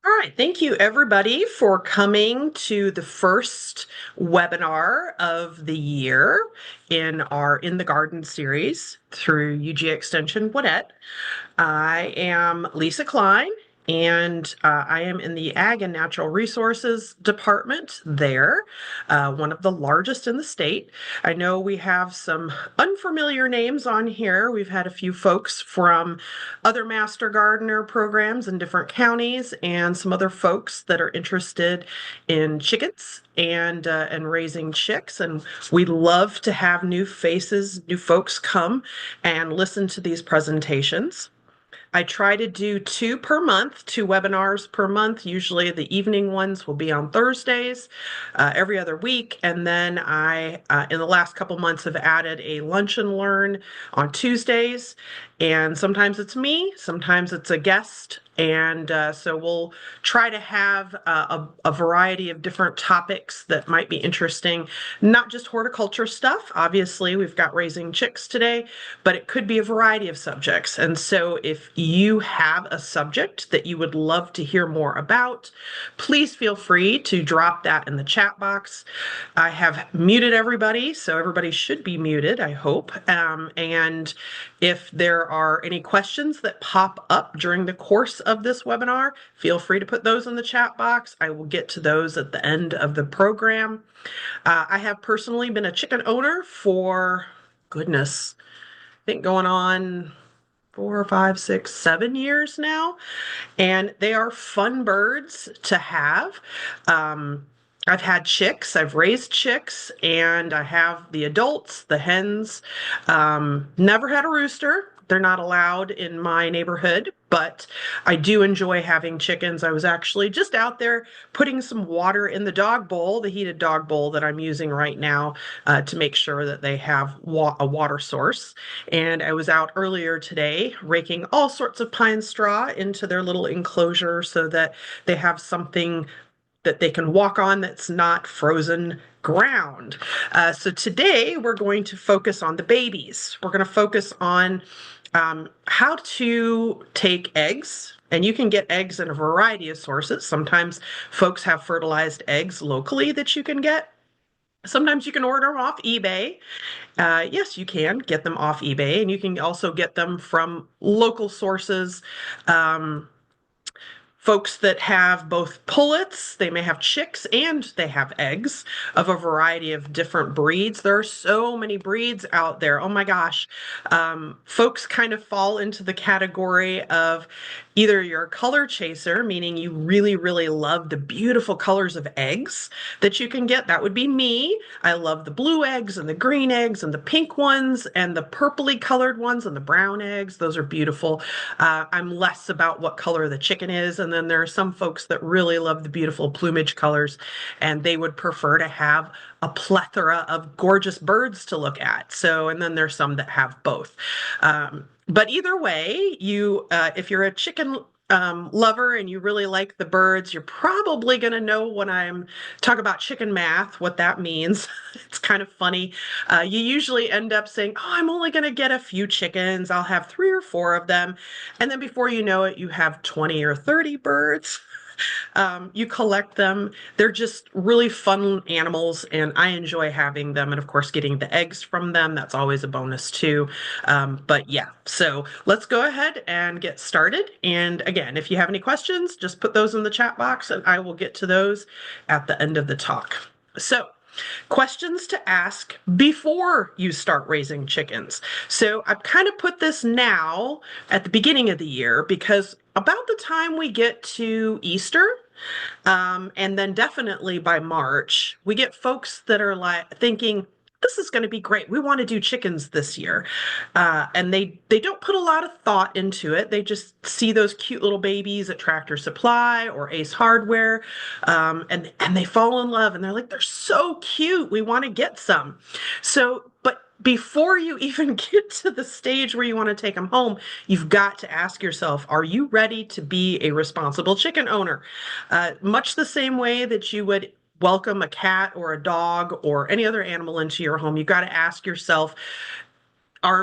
All right, thank you everybody for coming to the first webinar of the year in our In the Garden series through UGA Extension Gwinnett. I am Lisa Klein, and I am in the Ag and Natural Resources Department there, one of the largest in the state. I know we have some unfamiliar names on here. We've had a few folks from other Master Gardener programs in different counties, and some other folks that are interested in chickens and raising chicks. And we love to have new faces, new folks come and listen to these presentations. I try to do two per month, two webinars per month. Usually the evening ones will be on Thursdays, every other week. And then in the last couple months, have added a lunch and learn on Tuesdays. And sometimes it's me, sometimes it's a guest. And so we'll try to have a variety of different topics that might be interesting, not just horticulture stuff. Obviously, we've got raising chicks today, but it could be a variety of subjects. And so if you have a subject that you would love to hear more about, please feel free to drop that in the chat box. I have muted everybody, so everybody should be muted, I hope. And if there are any questions that pop up during the course of this webinar, feel free to put those in the chat box. I will get to those at the end of the program. I have personally been a chicken owner for, goodness, I think going on 4, 5, 6, 7 years now, and they are fun birds to have. I've had chicks, I've raised chicks, and I have the adults, the hens. Never had a rooster. They're not allowed in my neighborhood, but I do enjoy having chickens. I was actually just out there putting some water in the dog bowl, the heated dog bowl that I'm using right now, to make sure that they have a water source. And I was out earlier today raking all sorts of pine straw into their little enclosure so that they have something that they can walk on that's not frozen ground. So today we're going to focus on the babies. We're going to focus on how to take eggs, and you can get eggs in a variety of sources. Sometimes folks have fertilized eggs locally that you can get. Sometimes you can order them off eBay. Yes, you can get them off eBay, and you can also get them from local sources. Folks that have both pullets, they may have chicks and they have eggs of a variety of different breeds. There are so many breeds out there. Oh my gosh. Folks kind of fall into the category of either you're a color chaser, meaning you really, really love the beautiful colors of eggs that you can get. That would be me. I love the blue eggs and the green eggs and the pink ones and the purpley colored ones and the brown eggs. Those are beautiful. I'm less about what color the chicken is. And then there are some folks that really love the beautiful plumage colors, and they would prefer to have a plethora of gorgeous birds to look at. So, and then there's some that have both. But either way, if you're a chicken lover and you really like the birds, you're probably going to know when I'm talking about chicken math, what that means. It's kind of funny. You usually end up saying, oh, I'm only going to get a few chickens. I'll have 3 or 4 of them. And then before you know it, you have 20 or 30 birds. You collect them. They're just really fun animals, and I enjoy having them. And of course, getting the eggs from them, that's always a bonus too. But yeah, so let's go ahead and get started. And again, if you have any questions, just put those in the chat box and I will get to those at the end of the talk. So, questions to ask before you start raising chickens. So I've kind of put this now at the beginning of the year because about the time we get to Easter, and then definitely by March, we get folks that are like thinking, this is going to be great. We want to do chickens this year. And they don't put a lot of thought into it. They just see those cute little babies at Tractor Supply or Ace Hardware, and they fall in love and they're like, they're so cute. We want to get some. So, but before you even get to the stage where you want to take them home, you've got to ask yourself, are you ready to be a responsible chicken owner? Much the same way that you would welcome a cat or a dog or any other animal into your home, you've got to ask yourself,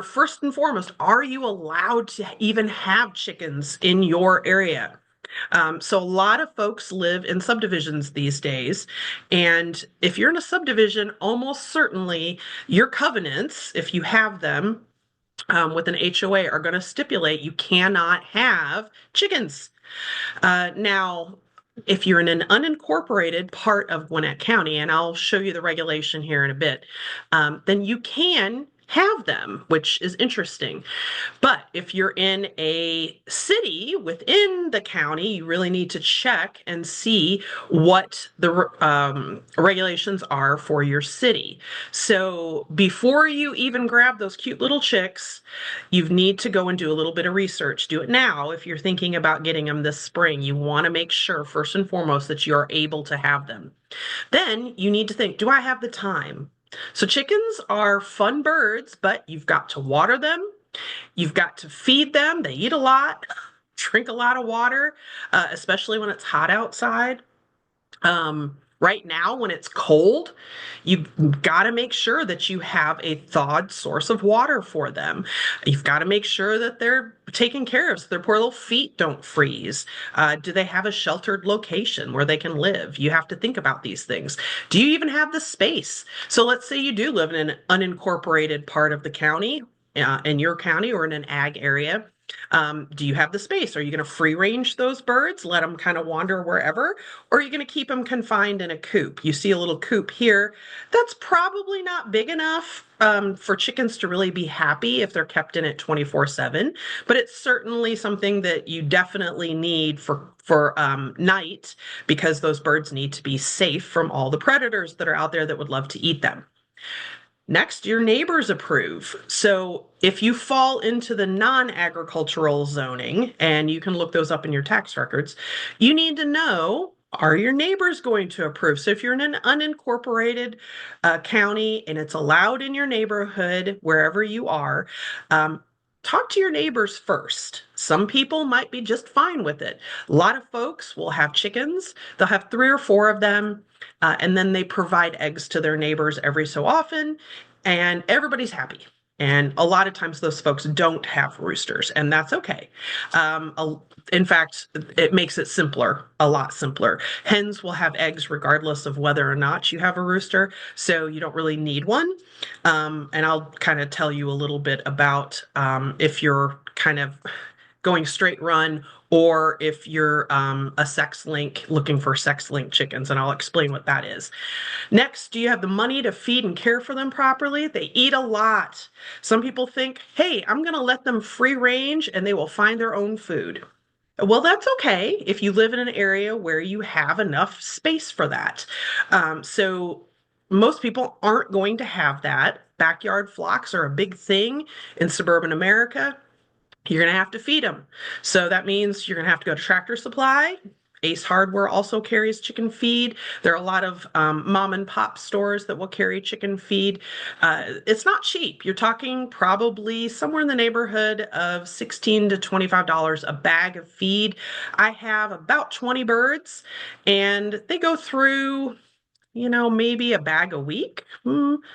first and foremost, are you allowed to even have chickens in your area? So a lot of folks live in subdivisions these days. And if you're in a subdivision, almost certainly your covenants, if you have them, with an HOA, are going to stipulate you cannot have chickens. Now, if you're in an unincorporated part of Gwinnett County, and I'll show you the regulation here in a bit, then you can have them, which is interesting. But if you're in a city within the county, you really need to check and see what the regulations are for your city. So before you even grab those cute little chicks, you need to go and do a little bit of research. Do it now if you're thinking about getting them this spring. You want to make sure, first and foremost, that you are able to have them. Then you need to think, do I have the time? So chickens are fun birds, but you've got to water them. You've got to feed them. They eat a lot, drink a lot of water, especially when it's hot outside. Right now, when it's cold, you've got to make sure that you have a thawed source of water for them. You've got to make sure that they're taken care of so their poor little feet don't freeze. Do they have a sheltered location where they can live? You have to think about these things. Do you even have the space? So let's say you do live in an unincorporated part of the county, in your county or in an ag area. Do you have the space? Are you going to free range those birds, let them kind of wander wherever? Or are you going to keep them confined in a coop? You see a little coop here. That's probably not big enough for chickens to really be happy if they're kept in it 24/7, but it's certainly something that you definitely need for night, because those birds need to be safe from all the predators that are out there that would love to eat them. Next, your neighbors approve. So if you fall into the non-agricultural zoning, and you can look those up in your tax records, you need to know, are your neighbors going to approve? So if you're in an unincorporated county and it's allowed in your neighborhood, wherever you are, talk to your neighbors first. Some people might be just fine with it. A lot of folks will have chickens. They'll have 3 or 4 of them, and then they provide eggs to their neighbors every so often, and everybody's happy. And a lot of times those folks don't have roosters, and that's okay. In fact, it makes it simpler, a lot simpler. Hens will have eggs regardless of whether or not you have a rooster, so you don't really need one. And I'll kind of tell you a little bit about if you're kind of going straight run, or if you're a sex link looking for sex link chickens, and I'll explain what that is. Next, do you have the money to feed and care for them properly? They eat a lot. Some people think, hey, I'm going to let them free range and they will find their own food. Well, that's okay if you live in an area where you have enough space for that. So most people aren't going to have that. Backyard flocks are a big thing in suburban America. You're going to have to feed them. So that means you're going to have to go to Tractor Supply. Ace Hardware also carries chicken feed. There are a lot of mom and pop stores that will carry chicken feed. It's not cheap. You're talking probably somewhere in the neighborhood of $16 to $25 a bag of feed. I have about 20 birds, and they go through, maybe a bag a week.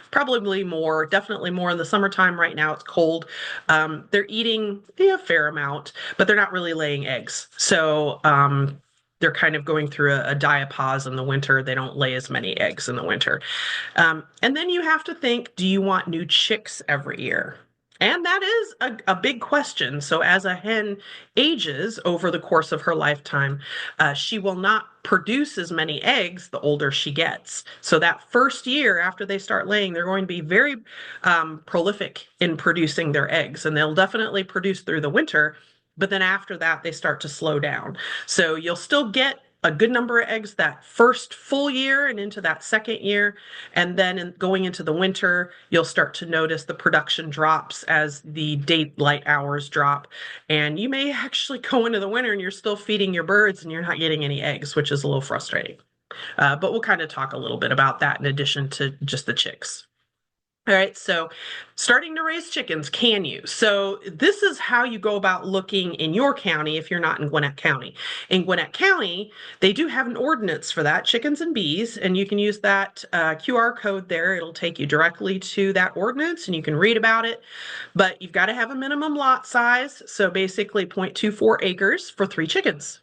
Probably more, definitely more in the summertime. Right now it's cold. They're eating a fair amount, but they're not really laying eggs. So they're kind of going through a diapause in the winter. They don't lay as many eggs in the winter. And then you have to think, do you want new chicks every year? And that is a big question. So as a hen ages over the course of her lifetime, she will not produce as many eggs the older she gets. So that first year after they start laying, they're going to be very prolific in producing their eggs, and they'll definitely produce through the winter. But then after that, they start to slow down. So you'll still get a good number of eggs that first full year and into that second year. And then going into the winter, you'll start to notice the production drops as the daylight hours drop. And you may actually go into the winter and you're still feeding your birds and you're not getting any eggs, which is a little frustrating. But we'll kind of talk a little bit about that in addition to just the chicks. All right, so starting to raise chickens, can you? So this is how you go about looking in your county if you're not in Gwinnett County. In Gwinnett County, they do have an ordinance for that, chickens and bees, and you can use that QR code there. It'll take you directly to that ordinance and you can read about it. But you've got to have a minimum lot size, so basically 0.24 acres for 3 chickens.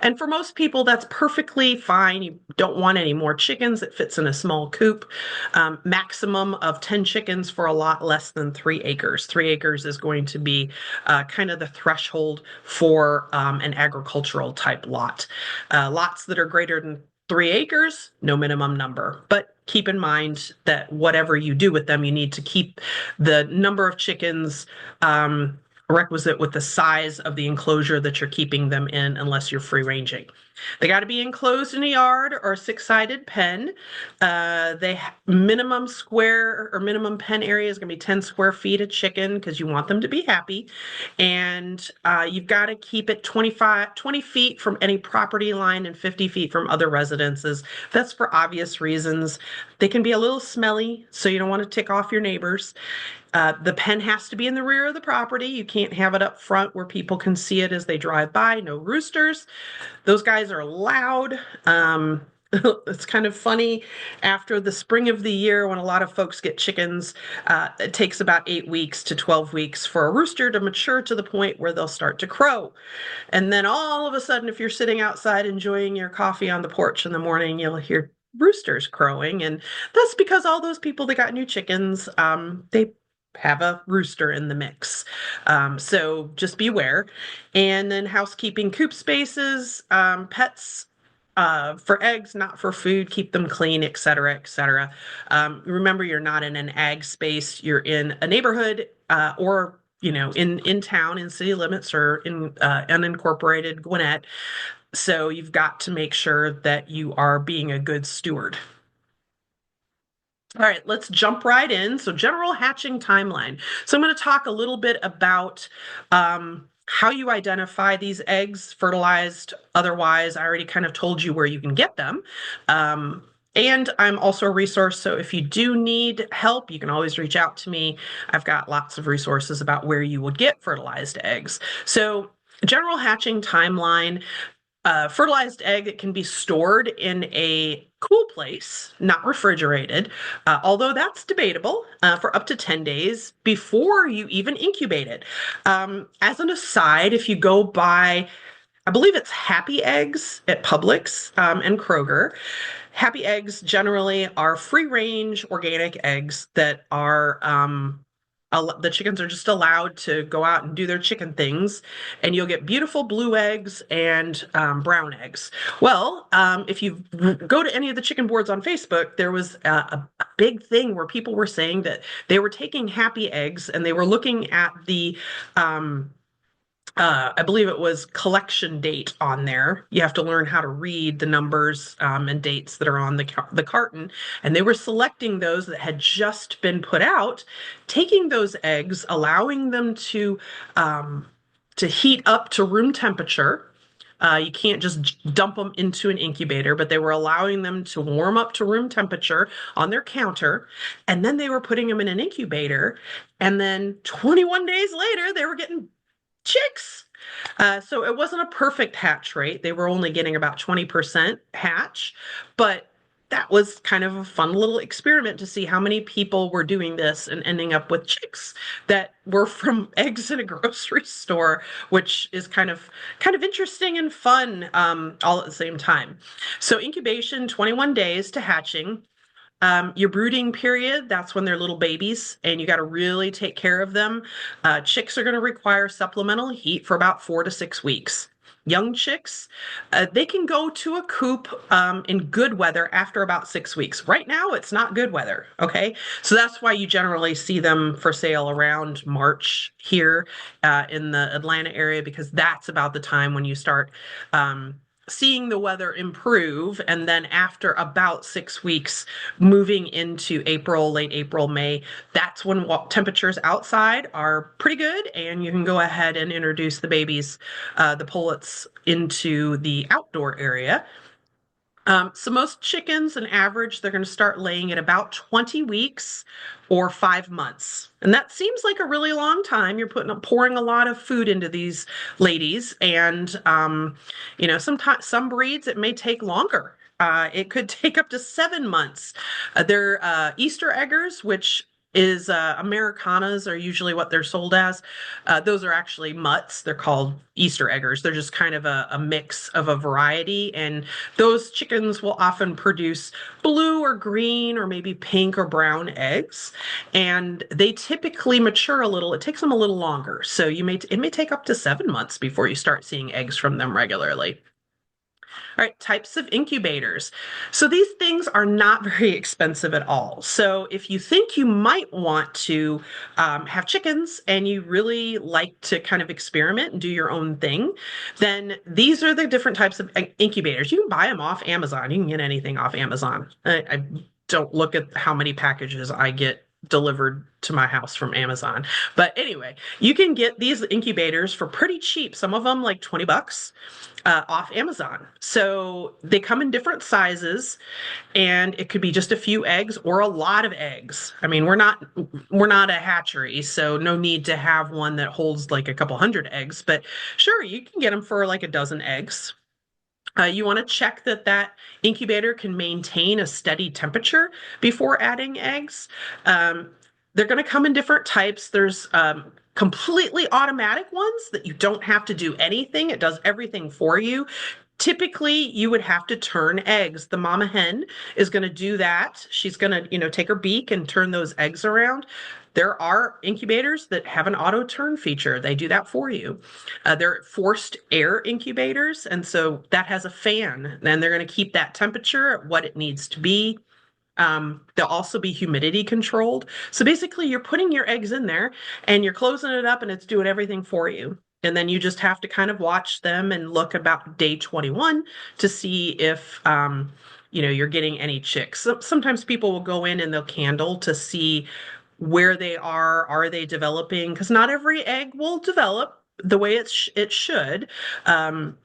And for most people, that's perfectly fine. You don't want any more chickens. It fits in a small coop. Maximum of 10 chickens for a lot less than 3 acres. 3 acres is going to be kind of the threshold for an agricultural type lot. Lots that are greater than 3 acres, no minimum number. But keep in mind that whatever you do with them, you need to keep the number of chickens requisite with the size of the enclosure that you're keeping them in, unless you're free ranging. They got to be enclosed in a yard or a six-sided pen. Minimum square or minimum pen area is going to be 10 square feet a chicken because you want them to be happy. And you've got to keep it 20 feet from any property line and 50 feet from other residences. That's for obvious reasons. They can be a little smelly, so you don't want to tick off your neighbors. The pen has to be in the rear of the property. You can't have it up front where people can see it as they drive by. No roosters. Those guys are loud. It's kind of funny. After the spring of the year, when a lot of folks get chickens, it takes about 8 weeks to 12 weeks for a rooster to mature to the point where they'll start to crow. And then all of a sudden, if you're sitting outside enjoying your coffee on the porch in the morning, you'll hear roosters crowing. And that's because all those people that got new chickens, they have a rooster in the mix. So just beware. And then housekeeping, coop spaces, pets for eggs, not for food, keep them clean, et cetera, et cetera. Remember, you're not in an ag space, you're in a neighborhood or in town, in city limits, or in unincorporated Gwinnett. So you've got to make sure that you are being a good steward. All right, let's jump right in. So, general hatching timeline. So, I'm going to talk a little bit about how you identify these eggs, fertilized, otherwise. I already kind of told you where you can get them. And I'm also a resource. So, if you do need help, you can always reach out to me. I've got lots of resources about where you would get fertilized eggs. So, general hatching timeline. Fertilized egg, it can be stored in a cool place, not refrigerated, although that's debatable, for up to 10 days before you even incubate it. As an aside, if you go buy, I believe it's Happy Eggs at Publix and Kroger. Happy Eggs generally are free range organic eggs that are the chickens are just allowed to go out and do their chicken things, and you'll get beautiful blue eggs and brown eggs. Well, if you go to any of the chicken boards on Facebook, there was a big thing where people were saying that they were taking Happy Eggs and they were looking at the I believe it was collection date on there. You have to learn how to read the numbers and dates that are on the carton. And they were selecting those that had just been put out, taking those eggs, allowing them to heat up to room temperature. You can't just dump them into an incubator, but they were allowing them to warm up to room temperature on their counter. And then they were putting them in an incubator. And then 21 days later, they were getting chicks. So it wasn't a perfect hatch rate. They were only getting about 20% hatch, but that was kind of a fun little experiment to see how many people were doing this and ending up with chicks that were from eggs in a grocery store, which is kind of interesting and fun all at the same time. So incubation, 21 days to hatching. Your brooding period, that's when they're little babies and you got to really take care of them. Chicks are going to require supplemental heat for about 4 to 6 weeks. Young chicks, they can go to a coop in good weather after about 6 weeks. Right now, it's not good weather, okay? So that's why you generally see them for sale around March here in the Atlanta area, because that's about the time when you start seeing the weather improve. And then after about 6 weeks, moving into April, late April, May, that's when temperatures outside are pretty good. And you can go ahead and introduce the babies, the pullets, into the outdoor area. So most chickens, on average, they're going to start laying at about 20 weeks or 5 months. And that seems like a really long time. You're pouring a lot of food into these ladies. And, sometimes some breeds, it may take longer. It could take up to 7 months. They're Easter eggers, which is Americanas are usually what they're sold as. Those are actually mutts. They're called Easter eggers. They're just kind of a mix of a variety. And those chickens will often produce blue or green or maybe pink or brown eggs. And they typically mature a little. It takes them a little longer. So it may take up to 7 months before you start seeing eggs from them regularly. All right, types of incubators. So these things are not very expensive at all. So if you think you might want to have chickens and you really like to kind of experiment and do your own thing, then these are the different types of incubators. You can buy them off Amazon. You can get anything off Amazon. I don't look at how many packages I get delivered to my house from Amazon. But anyway, you can get these incubators for pretty cheap. Some of them like 20 bucks off Amazon. So they come in different sizes and it could be just a few eggs or a lot of eggs. I mean, we're not a hatchery, so no need to have one that holds like a couple hundred eggs, but sure, you can get them for like a dozen eggs. You want to check that that incubator can maintain a steady temperature before adding eggs. Um, they're going to come in different types. There's completely automatic ones that you don't have to do anything. It does everything for you. Typically, you would have to turn eggs. The mama hen is going to do that. She's going to, take her beak and turn those eggs around. There are incubators that have an auto turn feature. They do that for you. They're forced air incubators, and so that has a fan, and they're going to keep that temperature at what it needs to be. They'll also be humidity controlled. So basically, you're putting your eggs in there and you're closing it up, and it's doing everything for you. And then you just have to kind of watch them and look about day 21 to see if you're getting any chicks. Sometimes people will go in and they'll candle to see where they are. Are they developing? Because not every egg will develop the way it should. Um,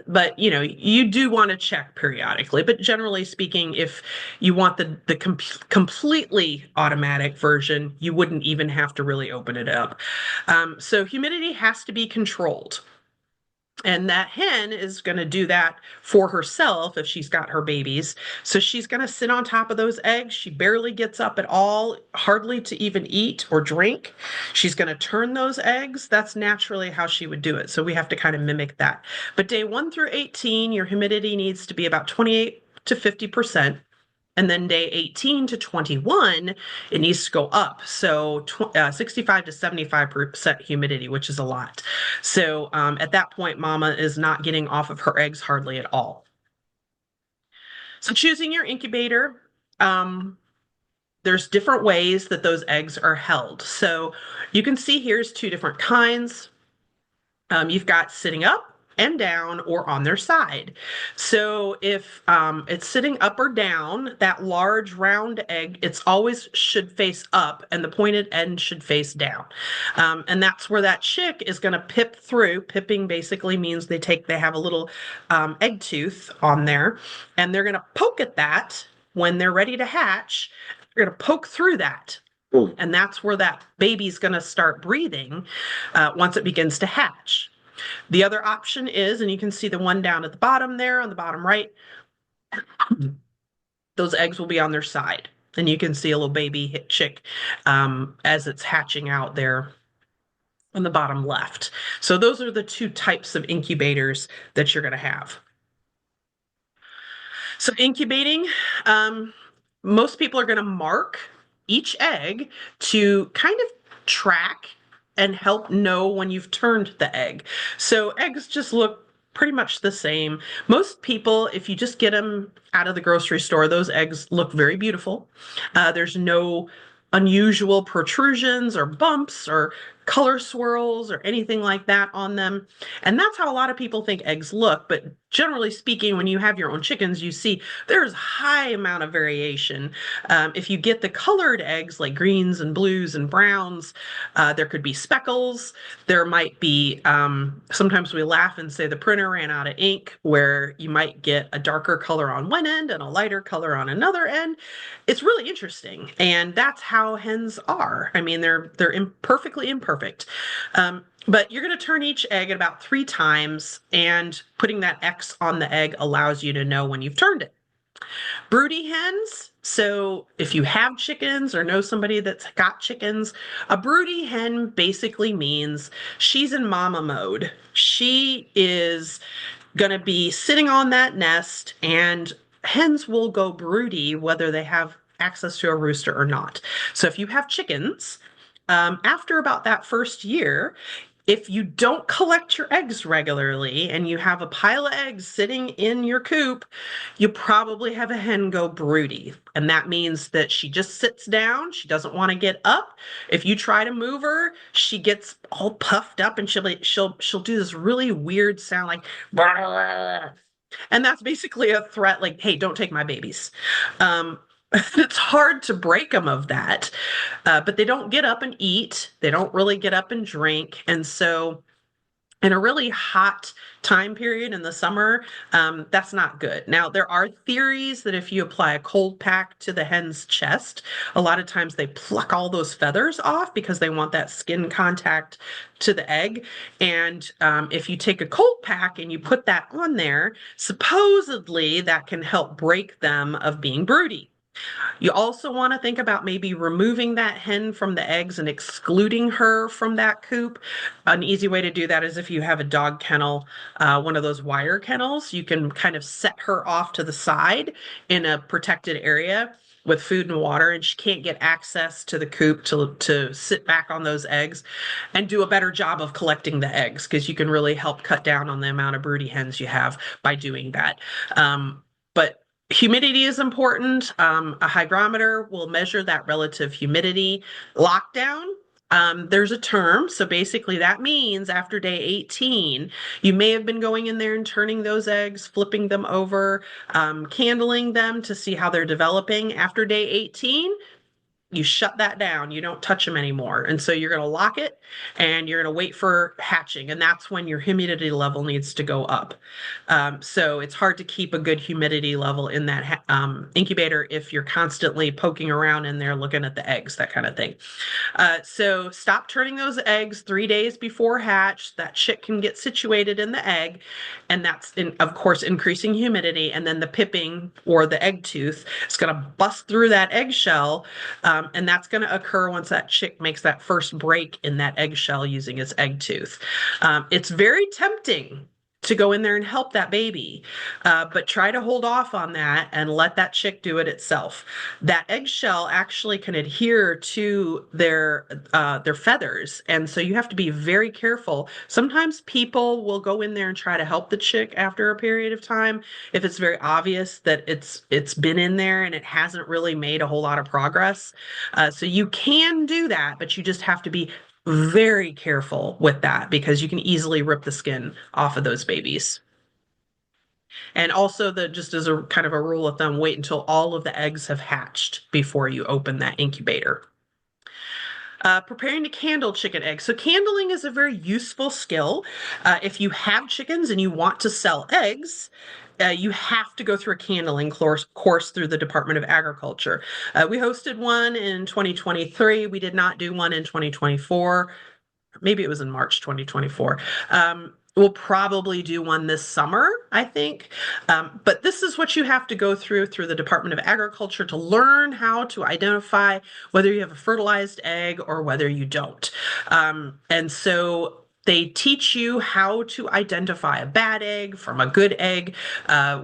but you do want to check periodically, but generally speaking, if you want the completely automatic version, you wouldn't even have to really open it up. So humidity has to be controlled. And that hen is going to do that for herself if she's got her babies. So she's going to sit on top of those eggs. She barely gets up at all, hardly to even eat or drink. She's going to turn those eggs. That's naturally how she would do it. So we have to kind of mimic that. But day 1 through 18, your humidity needs to be about 28 to 50%. And then day 18 to 21, it needs to go up. So 65 to 75% humidity, which is a lot. So at that point, mama is not getting off of her eggs hardly at all. So choosing your incubator, there's different ways that those eggs are held. So you can see here's two different kinds. You've got sitting up and down or on their side. So if it's sitting up or down, that large round egg, it's always should face up and the pointed end should face down. And that's where that chick is going to pip through. Pipping basically means they have a little egg tooth on there and they're going to poke at that when they're ready to hatch. They're going to poke through that. And that's where that baby's going to start breathing once it begins to hatch. The other option is, and you can see the one down at the bottom there on the bottom right, those eggs will be on their side. And you can see a little baby chick as it's hatching out there on the bottom left. So those are the two types of incubators that you're going to have. So incubating, most people are going to mark each egg to kind of track and help know when you've turned the egg. So eggs just look pretty much the same. Most people, if you just get them out of the grocery store, those eggs look very beautiful. There's no unusual protrusions or bumps or color swirls or anything like that on them. And that's how a lot of people think eggs look. But generally speaking, when you have your own chickens, you see there's a high amount of variation. If you get the colored eggs like greens and blues and browns, there could be speckles. There might be, sometimes we laugh and say the printer ran out of ink, where you might get a darker color on one end and a lighter color on another end. It's really interesting. And that's how hens are. I mean, they're perfectly imperfect. But you're going to turn each egg at about 3 times, and putting that X on the egg allows you to know when you've turned it. Broody hens. So if you have chickens or know somebody that's got chickens, a broody hen basically means she's in mama mode. She is going to be sitting on that nest, and hens will go broody whether they have access to a rooster or not. So if you have chickens, after about that first year, if you don't collect your eggs regularly and you have a pile of eggs sitting in your coop, you probably have a hen go broody. And that means that she just sits down. She doesn't want to get up. If you try to move her, she gets all puffed up and she'll do this really weird sound like and that's basically a threat like, hey, don't take my babies. Um, it's hard to break them of that. But they don't get up and eat. They don't really get up and drink. And so, in a really hot time period in the summer, that's not good. Now, there are theories that if you apply a cold pack to the hen's chest, a lot of times they pluck all those feathers off because they want that skin contact to the egg. And if you take a cold pack and you put that on there, supposedly that can help break them of being broody. You also want to think about maybe removing that hen from the eggs and excluding her from that coop. An easy way to do that is if you have a dog kennel, one of those wire kennels, you can kind of set her off to the side in a protected area with food and water, and she can't get access to the coop to sit back on those eggs and do a better job of collecting the eggs because you can really help cut down on the amount of broody hens you have by doing that. But humidity is important. A hygrometer will measure that relative humidity. Lockdown, there's a term. So basically, that means after day 18, you may have been going in there and turning those eggs, flipping them over, candling them to see how they're developing. After day 18, you shut that down. You don't touch them anymore. And so you're going to lock it and you're going to wait for hatching. And that's when your humidity level needs to go up. So it's hard to keep a good humidity level in that incubator if you're constantly poking around in there looking at the eggs, that kind of thing. So stop turning those eggs 3 days before hatch. That chick can get situated in the egg, and that's of course increasing humidity. And then the pipping or the egg tooth is going to bust through that eggshell, and that's going to occur once that chick makes that first break in that eggshell using its egg tooth. It's very tempting to go in there and help that baby. But try to hold off on that and let that chick do it itself. That eggshell actually can adhere to their feathers, and so you have to be very careful. Sometimes people will go in there and try to help the chick after a period of time if it's very obvious that it's been in there and it hasn't really made a whole lot of progress. So you can do that, but you just have to be very careful with that because you can easily rip the skin off of those babies. And also the just as a kind of a rule of thumb, wait until all of the eggs have hatched before you open that incubator. Preparing to candle chicken eggs. So candling is a very useful skill. If you have chickens and you want to sell eggs, you have to go through a candling course through the Department of Agriculture. We hosted one in 2023. We did not do one in 2024. Maybe it was in March 2024. We'll probably do one this summer, I think. But this is what you have to go through the Department of Agriculture to learn how to identify whether you have a fertilized egg or whether you don't. And so they teach you how to identify a bad egg from a good egg,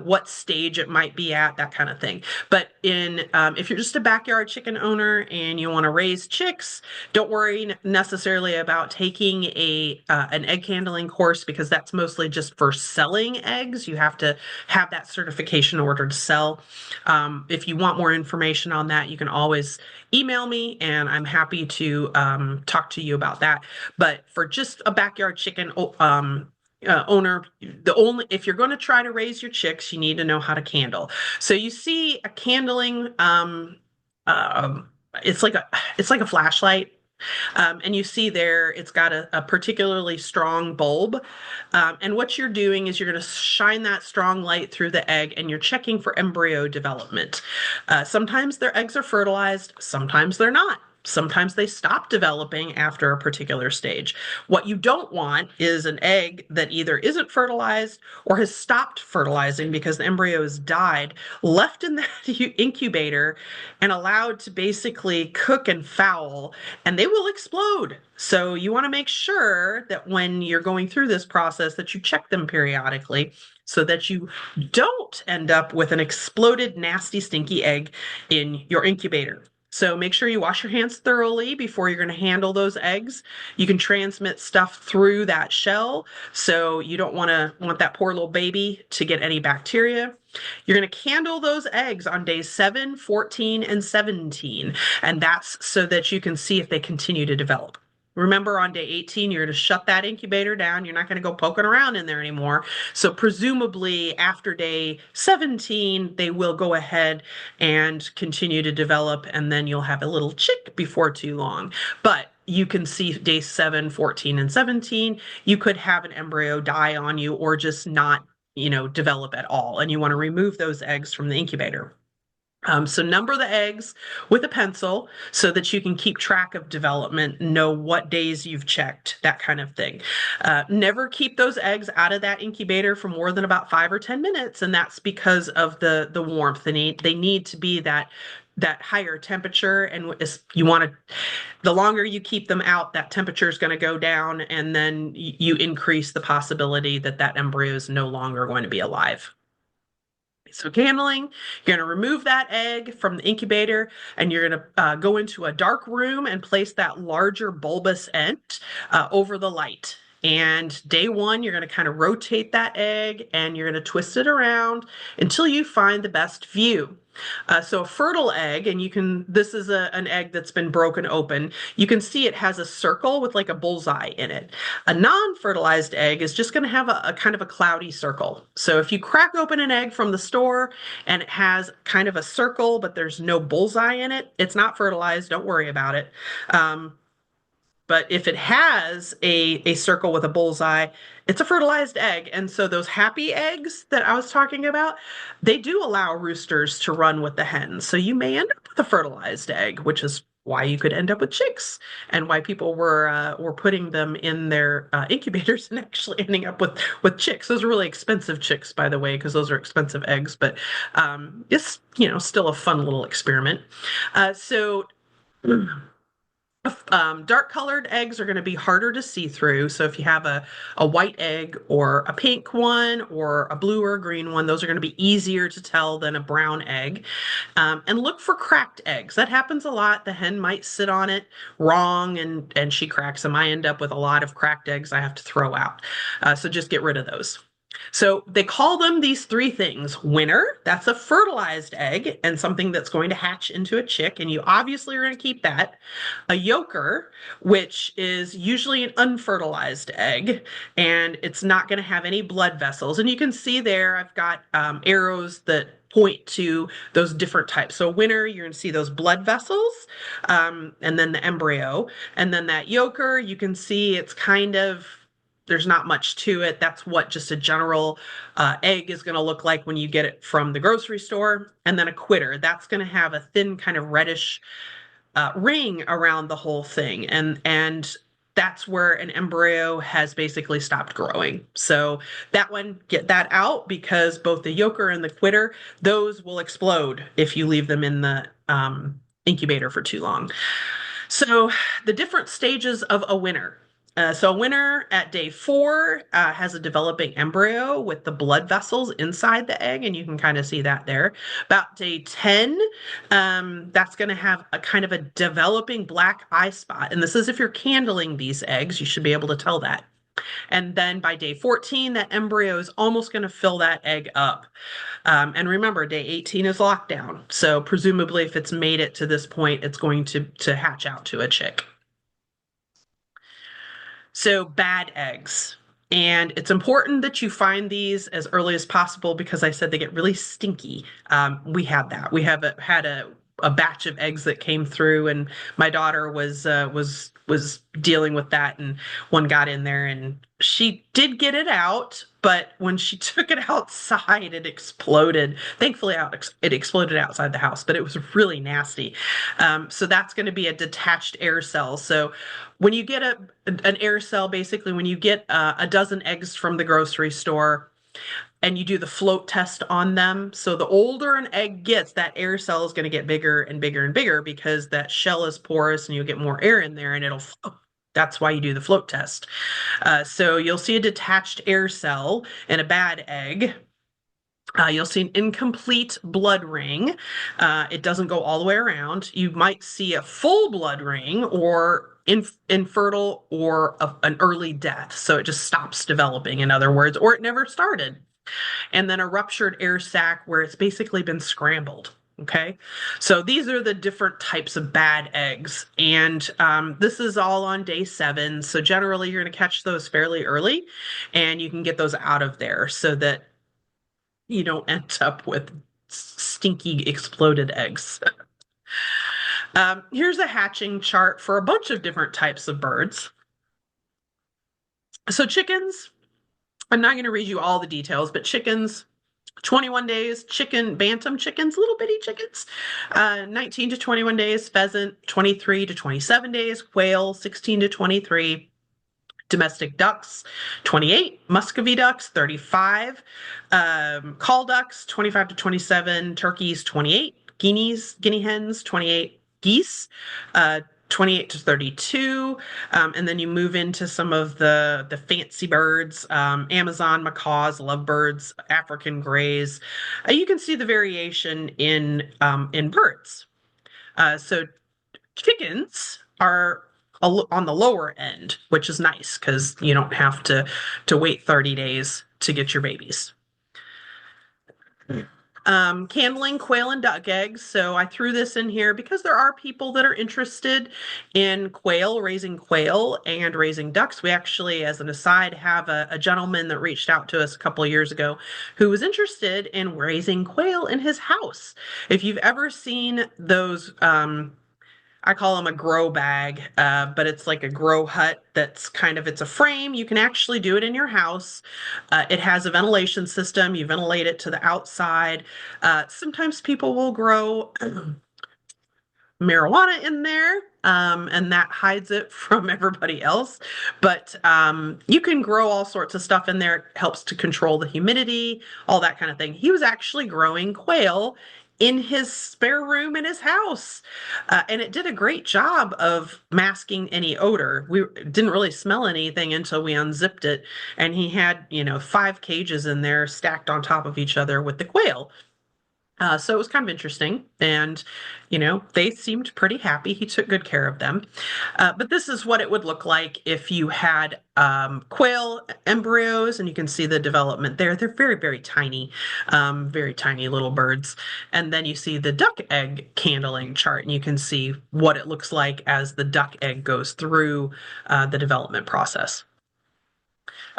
what stage it might be at, that kind of thing. But if you're just a backyard chicken owner and you want to raise chicks, don't worry necessarily about taking an egg handling course because that's mostly just for selling eggs. You have to have that certification in order to sell. If you want more information on that, you can always email me and I'm happy to talk to you about that. But for just a backyard chicken owner, if you're going to try to raise your chicks, you need to know how to candle. So you see a candling, it's like a flashlight. And you see there, it's got a particularly strong bulb. And what you're doing is you're going to shine that strong light through the egg and you're checking for embryo development. Sometimes their eggs are fertilized, sometimes they're not. Sometimes they stop developing after a particular stage. What you don't want is an egg that either isn't fertilized or has stopped fertilizing because the embryo has died, left in that incubator and allowed to basically cook and foul, and they will explode. So you want to make sure that when you're going through this process that you check them periodically so that you don't end up with an exploded, nasty, stinky egg in your incubator. So make sure you wash your hands thoroughly before you're going to handle those eggs. You can transmit stuff through that shell, so you don't want that poor little baby to get any bacteria. You're going to candle those eggs on days 7, 14, and 17, and that's so that you can see if they continue to develop. Remember, on day 18, you're going to shut that incubator down. You're not going to go poking around in there anymore. So presumably after day 17, they will go ahead and continue to develop, and then you'll have a little chick before too long. But you can see day 7, 14, and 17, you could have an embryo die on you or just not, develop at all. And you want to remove those eggs from the incubator. So number the eggs with a pencil so that you can keep track of development, know what days you've checked, that kind of thing. Never keep those eggs out of that incubator for more than about 5 or 10 minutes, and that's because of the warmth. They need to be that higher temperature, and you want to, the longer you keep them out, that temperature is going to go down, and then you increase the possibility that that embryo is no longer going to be alive. So candling, you're going to remove that egg from the incubator, and you're going to go into a dark room and place that larger bulbous end over the light. And day 1, you're going to kind of rotate that egg and you're going to twist it around until you find the best view. So a fertile egg, and this is an egg that's been broken open. You can see it has a circle with like a bullseye in it. A non-fertilized egg is just going to have a kind of a cloudy circle. So if you crack open an egg from the store and it has kind of a circle, but there's no bullseye in it, it's not fertilized. Don't worry about it. But if it has a circle with a bullseye, it's a fertilized egg. And so those happy eggs that I was talking about, they do allow roosters to run with the hens. So you may end up with a fertilized egg, which is why you could end up with chicks, and why people were putting them in their incubators and actually ending up with chicks. Those are really expensive chicks, by the way, because those are expensive eggs. But it's still a fun little experiment. So. Dark colored eggs are going to be harder to see through. So if you have a white egg or a pink one or a blue or a green one, those are going to be easier to tell than a brown egg. And look for cracked eggs. That happens a lot. The hen might sit on it wrong and she cracks them. I end up with a lot of cracked eggs I have to throw out. So just get rid of those. So they call them these 3 things. Winner, that's a fertilized egg and something that's going to hatch into a chick, and you obviously are going to keep that. A yoker, which is usually an unfertilized egg, and it's not going to have any blood vessels. And you can see there, I've got arrows that point to those different types. So winner, you're going to see those blood vessels, and then the embryo. And then that yoker, you can see it's kind of, there's not much to it. That's what just a general egg is going to look like when you get it from the grocery store. And then a quitter, that's going to have a thin kind of reddish ring around the whole thing. And that's where an embryo has basically stopped growing. So that one, get that out, because both the yoker and the quitter, those will explode if you leave them in the incubator for too long. So the different stages of a winner. So a winner at day 4 has a developing embryo with the blood vessels inside the egg, and you can kind of see that there. About day 10, that's going to have a kind of a developing black eye spot. And this is if you're candling these eggs, you should be able to tell that. And then by day 14, that embryo is almost going to fill that egg up. And remember, day 18 is lockdown. So presumably if it's made it to this point, it's going to hatch out to a chick. So bad eggs. And it's important that you find these as early as possible, because I said they get really stinky. We had that. We had a batch of eggs that came through, and my daughter was was dealing with that, and one got in there, and she did get it out, but when she took it outside, it exploded. Thankfully, it exploded outside the house, but it was really nasty. So that's going to be a detached air cell. So when you get an air cell, basically when you get a dozen eggs from the grocery store and you do the float test on them. So the older an egg gets, that air cell is going to get bigger and bigger and bigger because that shell is porous and you'll get more air in there and it'll float. That's why you do the float test. So you'll see a detached air cell in a bad egg. You'll see an incomplete blood ring. It doesn't go all the way around. You might see a full blood ring or infertile or an early death. So it just stops developing, in other words, or it never started. And then a ruptured air sac where it's basically been scrambled. Okay, so these are the different types of bad eggs, and this is all on day 7. So generally, you're going to catch those fairly early, and you can get those out of there so that you don't end up with stinky exploded eggs. Here's a hatching chart for a bunch of different types of birds. So chickens, I'm not going to read you all the details, but chickens, 21 days, bantam chickens, little bitty chickens, 19 to 21 days, pheasant, 23 to 27 days, quail, 16 to 23, domestic ducks, 28, muscovy ducks, 35, call ducks, 25 to 27, turkeys, 28, guinea hens, 28, geese, 28 to 32, and then you move into some of the fancy birds, Amazon macaws, lovebirds, African grays. You can see the variation in birds. So chickens are on the lower end, which is nice because you don't have to wait 30 days to get your babies. Candling quail and duck eggs. So I threw this in here because there are people that are interested in raising quail and raising ducks. We actually, as an aside, have a gentleman that reached out to us a couple of years ago who was interested in raising quail in his house. If you've ever seen those, I call them a grow bag, but it's like a grow hut that's it's a frame. You can actually do it in your house. It has a ventilation system. You ventilate it to the outside. Sometimes people will grow marijuana in there, and that hides it from everybody else. But you can grow all sorts of stuff in there. It helps to control the humidity, all that kind of thing. He was actually growing quail in his spare room in his house. And it did a great job of masking any odor. We didn't really smell anything until we unzipped it. And he had, 5 cages in there stacked on top of each other with the quail. So it was kind of interesting. And, they seemed pretty happy. He took good care of them. But this is what it would look like if you had quail embryos, and you can see the development there. They're very, very tiny little birds. And then you see the duck egg candling chart, and you can see what it looks like as the duck egg goes through the development process.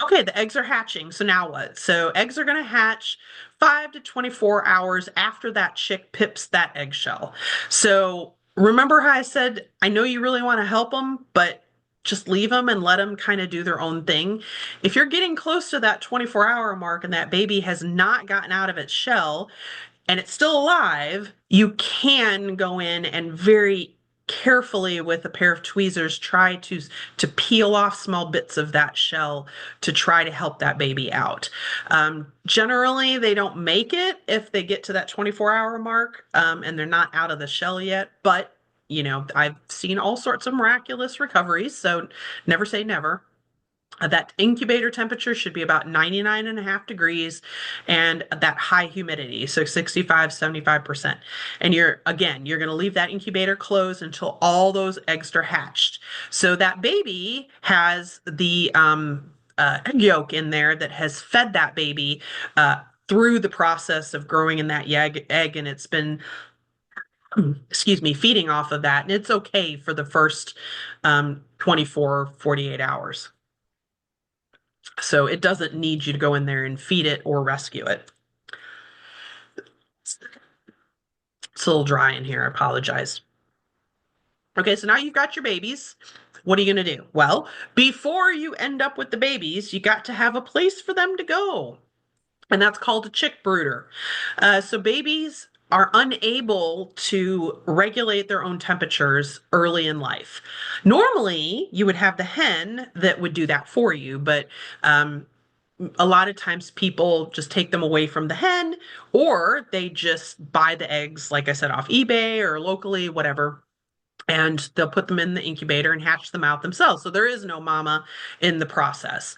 Okay, the eggs are hatching. So now what? So eggs are going to hatch 5 to 24 hours after that chick pips that eggshell. So remember how I said, I know you really want to help them, but just leave them and let them kind of do their own thing. If you're getting close to that 24-hour mark and that baby has not gotten out of its shell and it's still alive, you can go in and very carefully with a pair of tweezers try to peel off small bits of that shell to try to help that baby out. Generally, they don't make it if they get to that 24-hour mark, and they're not out of the shell yet, but I've seen all sorts of miraculous recoveries, so never say never. That incubator temperature should be about 99.5 degrees and that high humidity, so 65, 75%. And you're going to leave that incubator closed until all those eggs are hatched. So that baby has the egg yolk in there that has fed that baby through the process of growing in that egg, and it's been excuse me, feeding off of that. And it's okay for the first 24, 48 hours. So it doesn't need you to go in there and feed it or rescue it. It's a little dry in here. I apologize. Okay, so now you've got your babies. What are you going to do? Well, before you end up with the babies, you got to have a place for them to go. And that's called a chick brooder. So babies are unable to regulate their own temperatures early in life. Normally, you would have the hen that would do that for you, but um, a lot of times people just take them away from the hen, or they just buy the eggs, like I said, off eBay or locally, whatever, and they'll put them in the incubator and hatch them out themselves. So there is no mama in the process.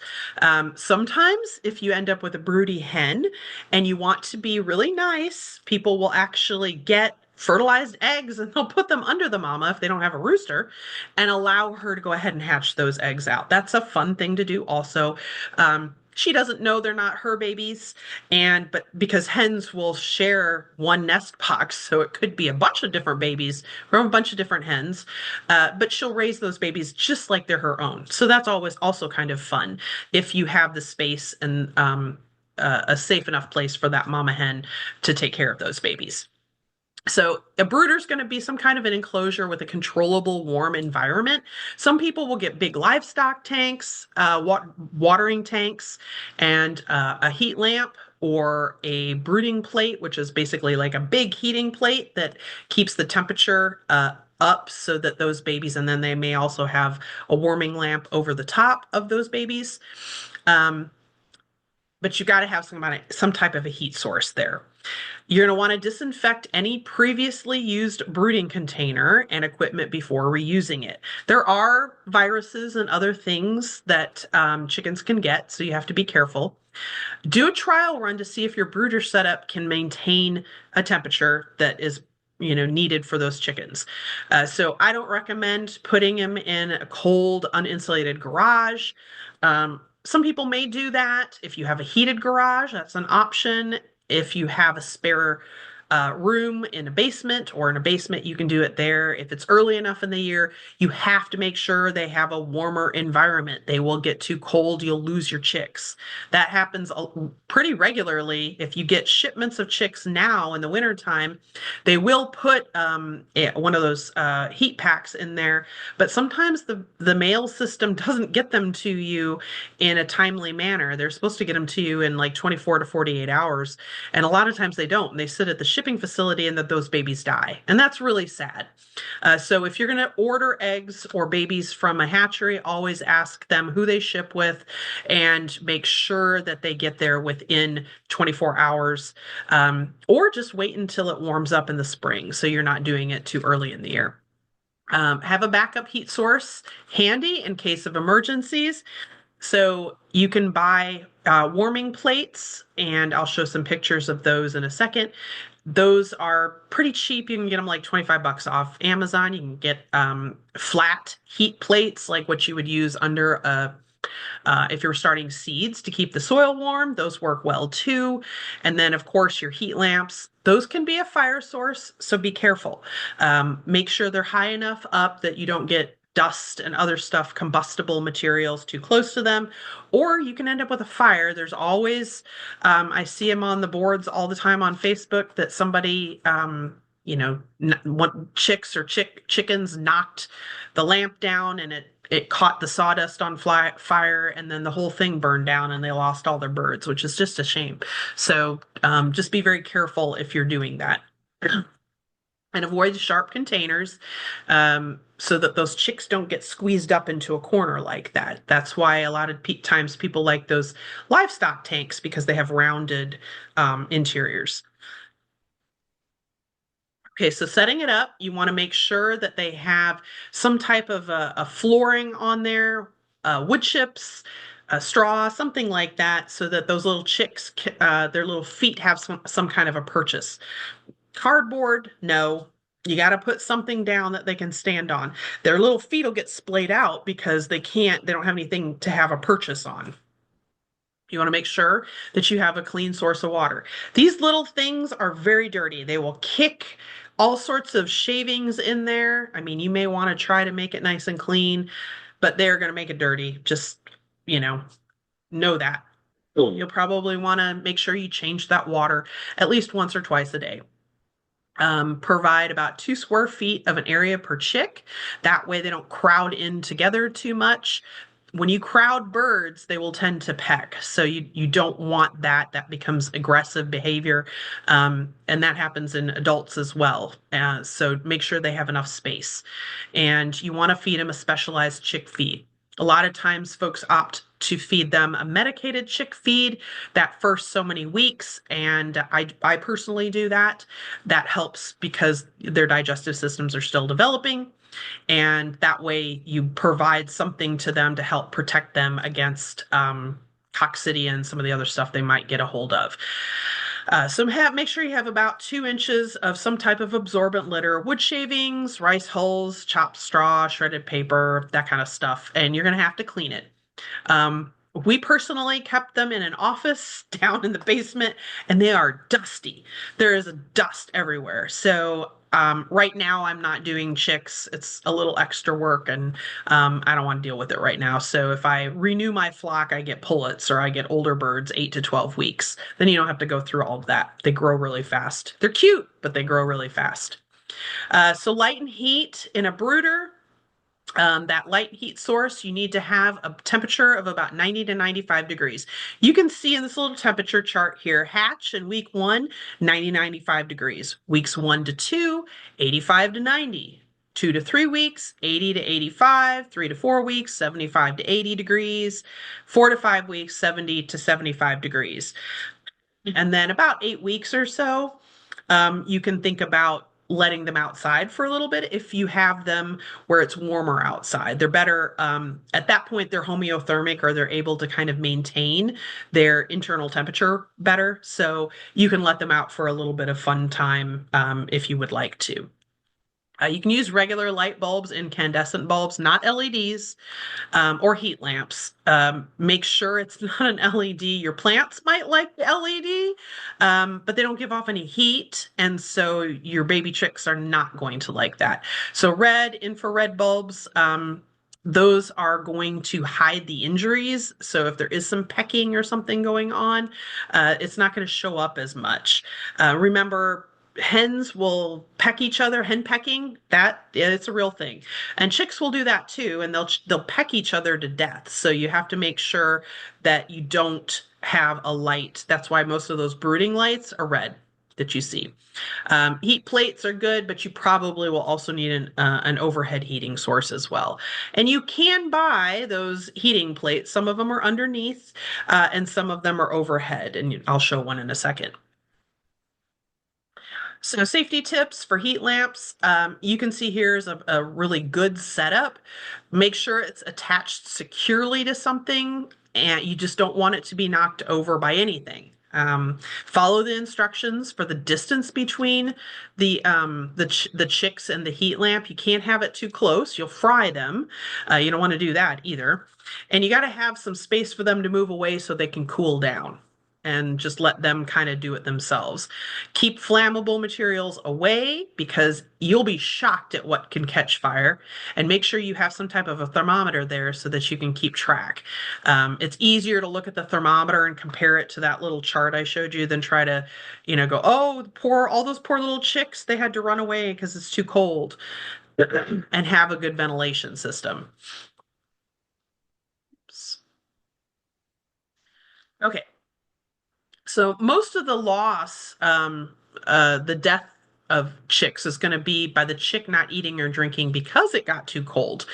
Sometimes, if you end up with a broody hen and you want to be really nice, people will actually get fertilized eggs and they'll put them under the mama if they don't have a rooster and allow her to go ahead and hatch those eggs out. That's a fun thing to do also. She doesn't know they're not her babies, and but because hens will share one nest box, so it could be a bunch of different babies from a bunch of different hens, but she'll raise those babies just like they're her own. So that's always also kind of fun if you have the space and a safe enough place for that mama hen to take care of those babies. So a brooder is going to be some kind of an enclosure with a controllable, warm environment. Some people will get big livestock tanks, watering tanks, and a heat lamp or a brooding plate, which is basically like a big heating plate that keeps the temperature up so that those babies, and then they may also have a warming lamp over the top of those babies. Um, but you got to have some type of a heat source there. You're going to want to disinfect any previously used brooding container and equipment before reusing it. There are viruses and other things that chickens can get, so you have to be careful. Do a trial run to see if your brooder setup can maintain a temperature that is needed for those chickens. So I don't recommend putting them in a cold, uninsulated garage. Some people may do that. If you have a heated garage, that's an option. If you have a spare room in a basement or in a basement, you can do it there. If it's early enough in the year, you have to make sure they have a warmer environment. They will get too cold, you'll lose your chicks. That happens pretty regularly. If you get shipments of chicks now in the wintertime, they will put one of those heat packs in there, but sometimes the mail system doesn't get them to you in a timely manner. They're supposed to get them to you in like 24 to 48 hours. And a lot of times they don't. And they sit at the shipping facility and that those babies die. And that's really sad. So if you're going to order eggs or babies from a hatchery, always ask them who they ship with and make sure that they get there within 24 hours, or just wait until it warms up in the spring so you're not doing it too early in the year. Have a backup heat source handy in case of emergencies. So you can buy warming plates, and I'll show some pictures of those in a second. Those are pretty cheap. You can get them like 25 bucks off Amazon. You can get flat heat plates like what you would use under a if you're starting seeds to keep the soil warm. Those work well too. And then, of course, your heat lamps. Those can be a fire source, so be careful. Make sure they're high enough up that you don't get dust and other stuff, combustible materials too close to them, or you can end up with a fire. There's always, I see them on the boards all the time on Facebook that somebody, chicks or chickens knocked the lamp down and it caught the sawdust on fire, and then the whole thing burned down and they lost all their birds, which is just a shame. So just be very careful if you're doing that. And avoid sharp containers, so that those chicks don't get squeezed up into a corner like that. That's why a lot of times people like those livestock tanks because they have rounded interiors. Okay, so setting it up, you want to make sure that they have some type of a flooring on there, wood chips, a straw, something like that, so that those little chicks, their little feet have some kind of a purchase. Cardboard, no. You got to put something down that they can stand on. Their little feet will get splayed out because they don't have anything to have a purchase on. You want to make sure that you have a clean source of water. These little things are very dirty. They will kick all sorts of shavings in there. I mean, you may want to try to make it nice and clean, but they're going to make it dirty. Just, you know that. You'll probably want to make sure you change that water at least once or twice a day. Provide about 2 square feet of an area per chick. That way they don't crowd in together too much. When you crowd birds, they will tend to peck. So you don't want that. That becomes aggressive behavior. And that happens in adults as well. So make sure they have enough space. And you want to feed them a specialized chick feed. A lot of times folks opt to feed them a medicated chick feed that first so many weeks. And I personally do that. That helps because their digestive systems are still developing. And that way you provide something to them to help protect them against coccidia and some of the other stuff they might get a hold of. Make sure you have about 2 inches of some type of absorbent litter, wood shavings, rice hulls, chopped straw, shredded paper, that kind of stuff. And you're going to have to clean it. We personally kept them in an office down in the basement, and they are dusty. There is dust everywhere. So right now, I'm not doing chicks. It's a little extra work, and I don't want to deal with it right now. So if I renew my flock, I get pullets or I get older birds, 8 to 12 weeks. Then you don't have to go through all of that. They grow really fast. They're cute, but they grow really fast. So light and heat in a brooder. That light heat source, you need to have a temperature of about 90 to 95 degrees. You can see in this little temperature chart here, hatch in week 1, 90, 95 degrees. Weeks 1 to 2, 85 to 90. 2 to 3 weeks, 80 to 85. 3 to 4 weeks, 75 to 80 degrees. 4 to 5 weeks, 70 to 75 degrees. And then about 8 weeks or so, you can think about letting them outside for a little bit if you have them where it's warmer outside. They're better at that point, they're homeothermic, or they're able to kind of maintain their internal temperature better. So you can let them out for a little bit of fun time if you would like to. You can use regular light bulbs, incandescent bulbs, not LEDs, or heat lamps. Make sure it's not an LED. Your plants might like the LED, but they don't give off any heat, and so your baby chicks are not going to like that. So red, infrared bulbs, those are going to hide the injuries. So if there is some pecking or something going on, it's not going to show up as much. Remember, hens will peck each other. Hen pecking, that it's a real thing, and chicks will do that too, and they'll peck each other to death. So you have to make sure that you don't have a light. That's why most of those brooding lights are red that you see. Heat plates are good, but you probably will also need an overhead heating source as well. And you can buy those heating plates. Some of them are underneath, and some of them are overhead, and I'll show one in a second. So safety tips for heat lamps. You can see here's a really good setup. Make sure it's attached securely to something, and you just don't want it to be knocked over by anything. Follow the instructions for the distance between the chicks and the heat lamp. You can't have it too close. You'll fry them. You don't want to do that either. And you got to have some space for them to move away so they can cool down, and just let them kind of do it themselves. Keep flammable materials away because you'll be shocked at what can catch fire. And make sure you have some type of a thermometer there so that you can keep track. It's easier to look at the thermometer and compare it to that little chart I showed you than try to, go, oh, all those poor little chicks, they had to run away because it's too cold. And have a good ventilation system. Okay. So most of the loss, the death of chicks is going to be by the chick not eating or drinking because it got too cold.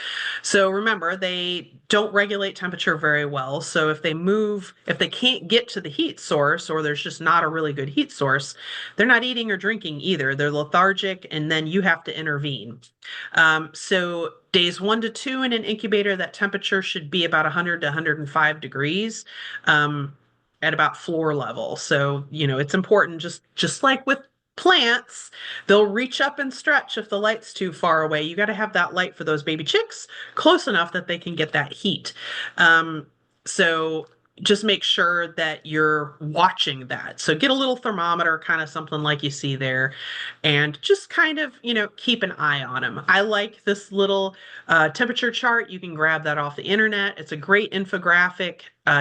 So remember, they don't regulate temperature very well. So if they can't get to the heat source, or there's just not a really good heat source, they're not eating or drinking either. They're lethargic, and then you have to intervene. So days 1 to 2 in an incubator, that temperature should be about 100 to 105 degrees. At about floor level. So, it's important, just like with plants, they'll reach up and stretch if the light's too far away. You got to have that light for those baby chicks close enough that they can get that heat. So just make sure that you're watching that. So get a little thermometer, kind of something like you see there, and just kind of, keep an eye on them. I like this little temperature chart. You can grab that off the internet. It's a great infographic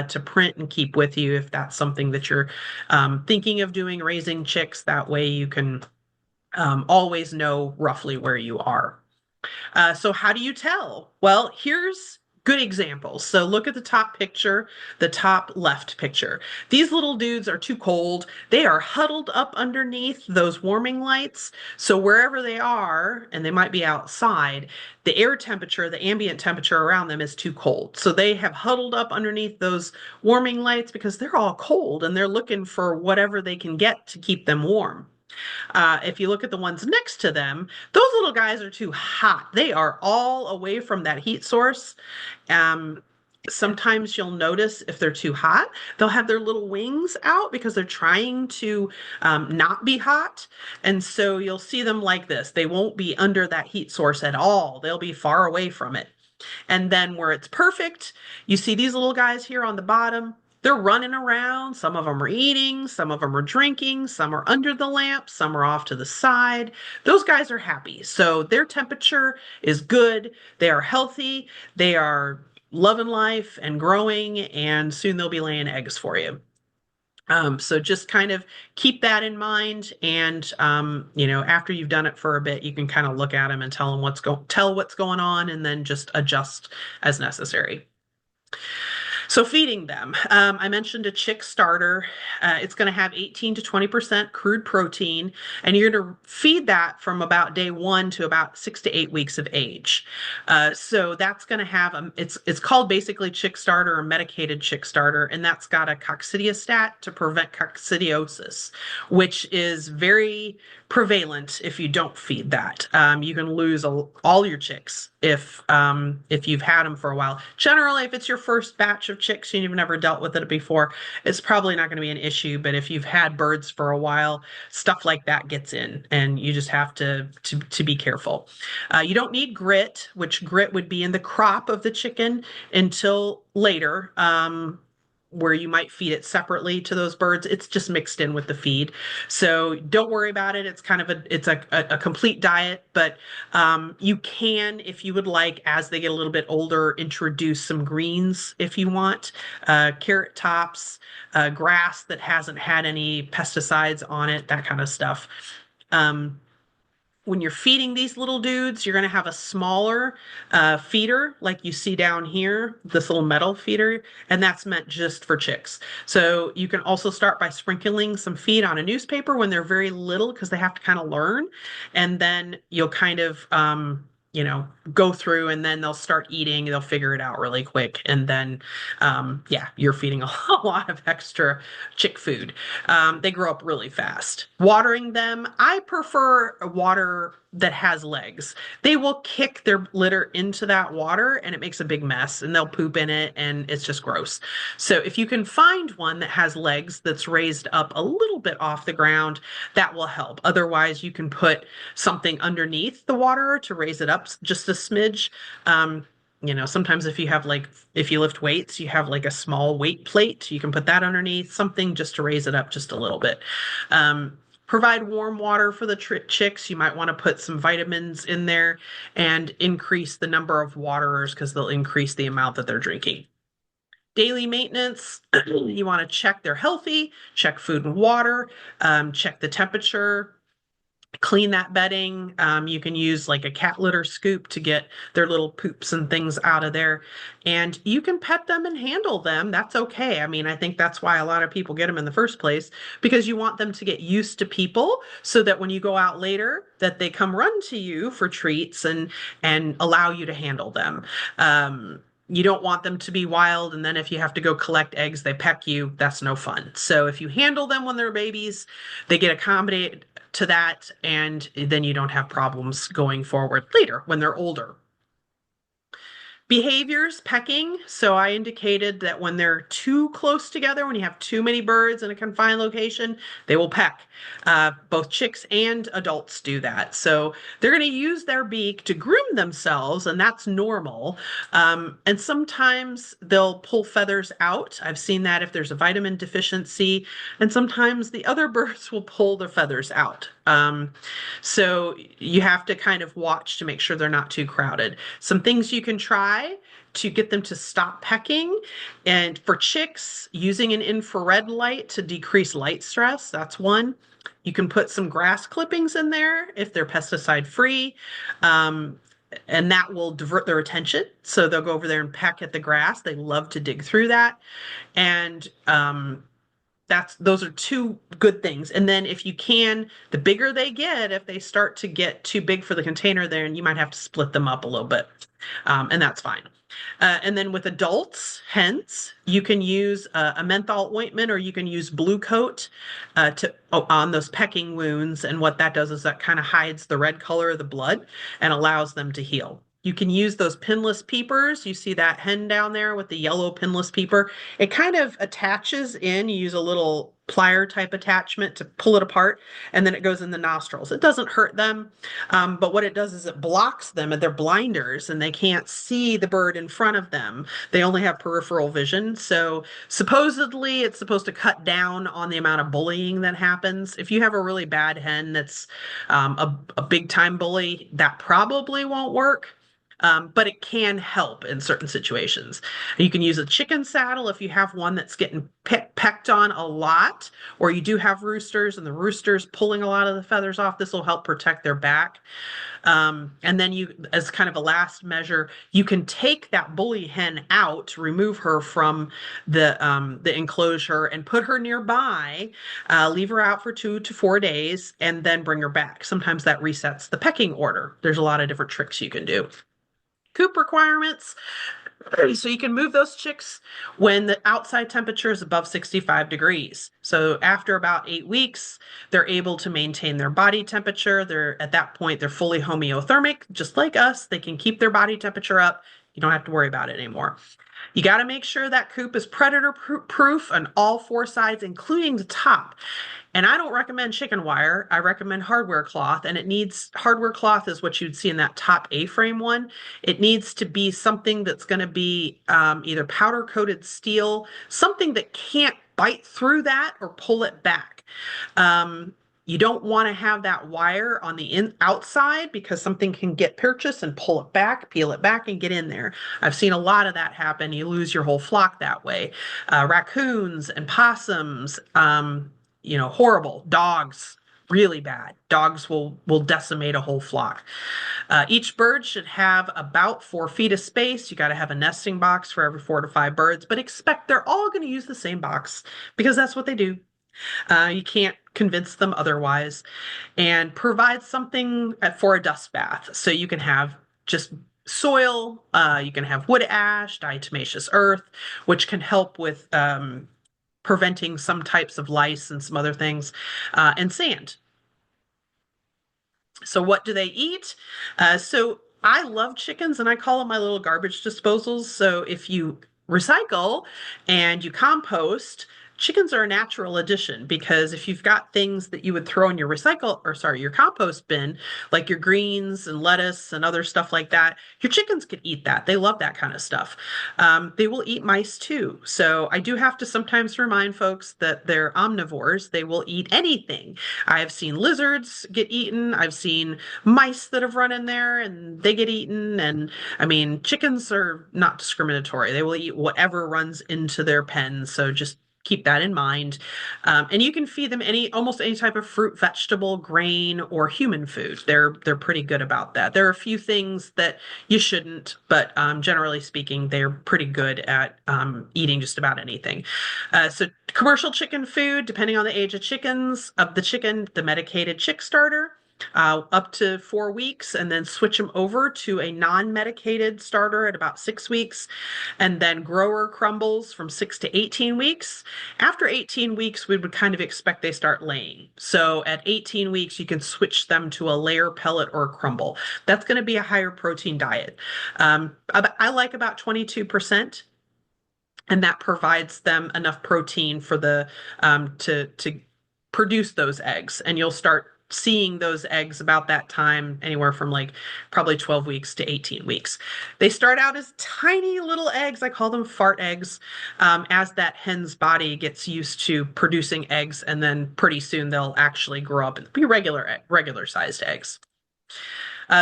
to print and keep with you if that's something that you're thinking of doing, raising chicks. That way you can Always know roughly where you are. So how do you tell? Well, here's good examples. So look at the top picture, the top left picture. These little dudes are too cold. They are huddled up underneath those warming lights. So wherever they are, and they might be outside, the air temperature, the ambient temperature around them is too cold. So they have huddled up underneath those warming lights because they're all cold and they're looking for whatever they can get to keep them warm. If you look at the ones next to them, those little guys are too hot. They are all away from that heat source. Um, Sometimes you'll notice if they're too hot, they'll have their little wings out because they're trying to not be hot. And so you'll see them like this. They won't be under that heat source at all. They'll be far away from it. And then where it's perfect, you see these little guys here on the bottom. They're running around. Some of them are eating, some of them are drinking, some are under the lamp, some are off to the side. Those guys are happy. So their temperature is good. They are healthy. They are loving life and growing, and soon they'll be laying eggs for you. So just kind of keep that in mind, and after you've done it for a bit, you can kind of look at them and tell what's going on, and then just adjust as necessary. So feeding them, I mentioned a chick starter. It's going to have 18 to 20% crude protein, and you're going to feed that from about day 1 to about 6 to 8 weeks of age. So that's going to have it's called basically chick starter or medicated chick starter, and that's got a coccidiostat to prevent coccidiosis, which is very prevalent if you don't feed that. You can lose all your chicks if you've had them for a while. Generally, if it's your first batch of chicks and you've never dealt with it before, it's probably not going to be an issue. But if you've had birds for a while, stuff like that gets in, and you just have to be careful. You don't need grit, which grit would be in the crop of the chicken until later. Where you might feed it separately to those birds. It's just mixed in with the feed. So don't worry about it. It's kind of a complete diet, but you can, if you would like, as they get a little bit older, introduce some greens if you want, carrot tops, grass that hasn't had any pesticides on it, that kind of stuff. Um, when you're feeding these little dudes, you're going to have a smaller feeder like you see down here, this little metal feeder, and that's meant just for chicks. So you can also start by sprinkling some feed on a newspaper when they're very little because they have to kind of learn. And then you'll kind of, go through, and then they'll start eating. They'll figure it out really quick. And then, you're feeding a lot of extra chick food. They grow up really fast. Watering them, I prefer water that has legs. They will kick their litter into that water and it makes a big mess, and they'll poop in it, and it's just gross. So if you can find one that has legs that's raised up a little bit off the ground, that will help. Otherwise, you can put something underneath the water to raise it up just a smidge. Sometimes if you lift weights, you have like a small weight plate, you can put that underneath something just to raise it up just a little bit. Provide warm water for the chicks. You might want to put some vitamins in there and increase the number of waterers because they'll increase the amount that they're drinking. Daily maintenance, you want to check they're healthy, check food and water, check the temperature, clean that bedding. You can use like a cat litter scoop to get their little poops and things out of there. And you can pet them and handle them. That's okay. I mean, I think that's why a lot of people get them in the first place, because you want them to get used to people so that when you go out later, that they come run to you for treats and allow you to handle them. You don't want them to be wild, and then if you have to go collect eggs, they peck you. That's no fun. So if you handle them when they're babies, they get accommodated to that, and then you don't have problems going forward later when they're older. Behaviors, pecking. So I indicated that when they're too close together, when you have too many birds in a confined location, they will peck. Both chicks and adults do that. So they're going to use their beak to groom themselves, and that's normal. And sometimes they'll pull feathers out. I've seen that if there's a vitamin deficiency, and sometimes the other birds will pull their feathers out. So you have to kind of watch to make sure they're not too crowded. Some things you can try. to get them to stop pecking. And for chicks, using an infrared light to decrease light stress, that's one. You can put some grass clippings in there if they're pesticide free. Um, and that will divert their attention. So they'll go over there and peck at the grass. They love to dig through that. And those are two good things. And then if you can, the bigger they get, if they start to get too big for the container, then you might have to split them up a little bit. And that's fine. And then with adults, hence, you can use a menthol ointment or you can use Blue Coat on those pecking wounds. And what that does is that kind of hides the red color of the blood and allows them to heal. You can use those pinless peepers. You see that hen down there with the yellow pinless peeper. It kind of attaches in. You use a little plier type attachment to pull it apart, and then it goes in the nostrils. It doesn't hurt them, but what it does is it blocks them and they're blinders and they can't see the bird in front of them. They only have peripheral vision. So supposedly it's supposed to cut down on the amount of bullying that happens. If you have a really bad hen that's a big time bully, that probably won't work. But it can help in certain situations. You can use a chicken saddle if you have one that's getting pecked on a lot, or you do have roosters and the rooster's pulling a lot of the feathers off. This will help protect their back. And then you, as kind of a last measure, you can take that bully hen out, remove her from the enclosure, and put her nearby. Leave her out for 2 to 4 days, and then bring her back. Sometimes that resets the pecking order. There's a lot of different tricks you can do. Coop requirements. So you can move those chicks when the outside temperature is above 65 degrees. So after about 8 weeks, they're able to maintain their body temperature. At that point, they're fully homeothermic, just like us. They can keep their body temperature up. You don't have to worry about it anymore. You got to make sure that coop is predator proof on all 4 sides, including the top. And I don't recommend chicken wire. I recommend hardware cloth, and hardware cloth is what you'd see in that top A-frame one. It needs to be something that's going to be either powder coated steel, something that can't bite through that or pull it back. You don't want to have that wire on the outside because something can get purchased and pull it back, peel it back, and get in there. I've seen a lot of that happen. You lose your whole flock that way. Raccoons and possums, horrible. Dogs, really bad. Dogs will decimate a whole flock. Each bird should have about 4 feet of space. You got to have a nesting box for every 4 to 5 birds, but expect they're all going to use the same box because that's what they do. You can't convince them otherwise. And provide something for a dust bath. So you can have just soil, you can have wood ash, diatomaceous earth, which can help with preventing some types of lice and some other things, and sand. So what do they eat? So I love chickens and I call them my little garbage disposals. So if you recycle and you compost, chickens are a natural addition because if you've got things that you would throw in your your compost bin, like your greens and lettuce and other stuff like that, your chickens could eat that. They love that kind of stuff. They will eat mice too. So I do have to sometimes remind folks that they're omnivores. They will eat anything. I have seen lizards get eaten. I've seen mice that have run in there and they get eaten. And I mean, chickens are not discriminatory. They will eat whatever runs into their pen. So just keep that in mind. And you can feed them almost any type of fruit, vegetable, grain, or human food. They're pretty good about that. There are a few things that you shouldn't, but generally speaking, they're pretty good at eating just about anything. So commercial chicken food, depending on the age of the chicken, the medicated chick starter, up to 4 weeks, and then switch them over to a non-medicated starter at about 6 weeks, and then grower crumbles from 6 to 18 weeks. After 18 weeks, we would kind of expect they start laying. So at 18 weeks, you can switch them to a layer pellet or a crumble. That's going to be a higher protein diet. I like about 22%. And that provides them enough protein for to produce those eggs. And you'll start seeing those eggs about that time, anywhere from like probably 12 weeks to 18 weeks. They start out as tiny little eggs. I call them fart eggs, as that hen's body gets used to producing eggs. And then pretty soon they'll actually grow up and be regular sized eggs.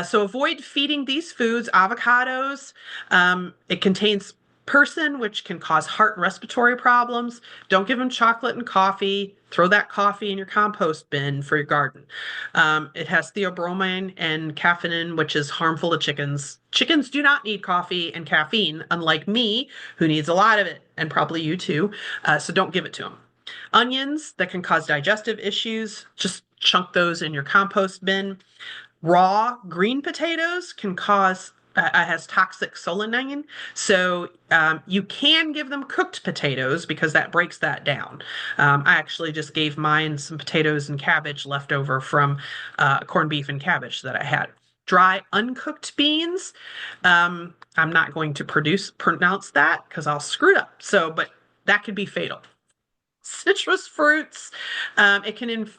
So avoid feeding these foods. Avocados, it contains person, which can cause heart and respiratory problems. Don't give them chocolate and coffee. Throw that coffee in your compost bin for your garden. It has theobromine and caffeine, which is harmful to chickens. Chickens do not need coffee and caffeine, unlike me, who needs a lot of it, and probably you too. So don't give it to them. Onions that can cause digestive issues, just chunk those in your compost bin. Raw green potatoes can cause has toxic solanine, so you can give them cooked potatoes because that breaks that down. I actually just gave mine some potatoes and cabbage left over from corned beef and cabbage that I had. Dry uncooked beans. I'm not going to pronounce that because I'll screw it up. So, but that could be fatal. Citrus fruits, it can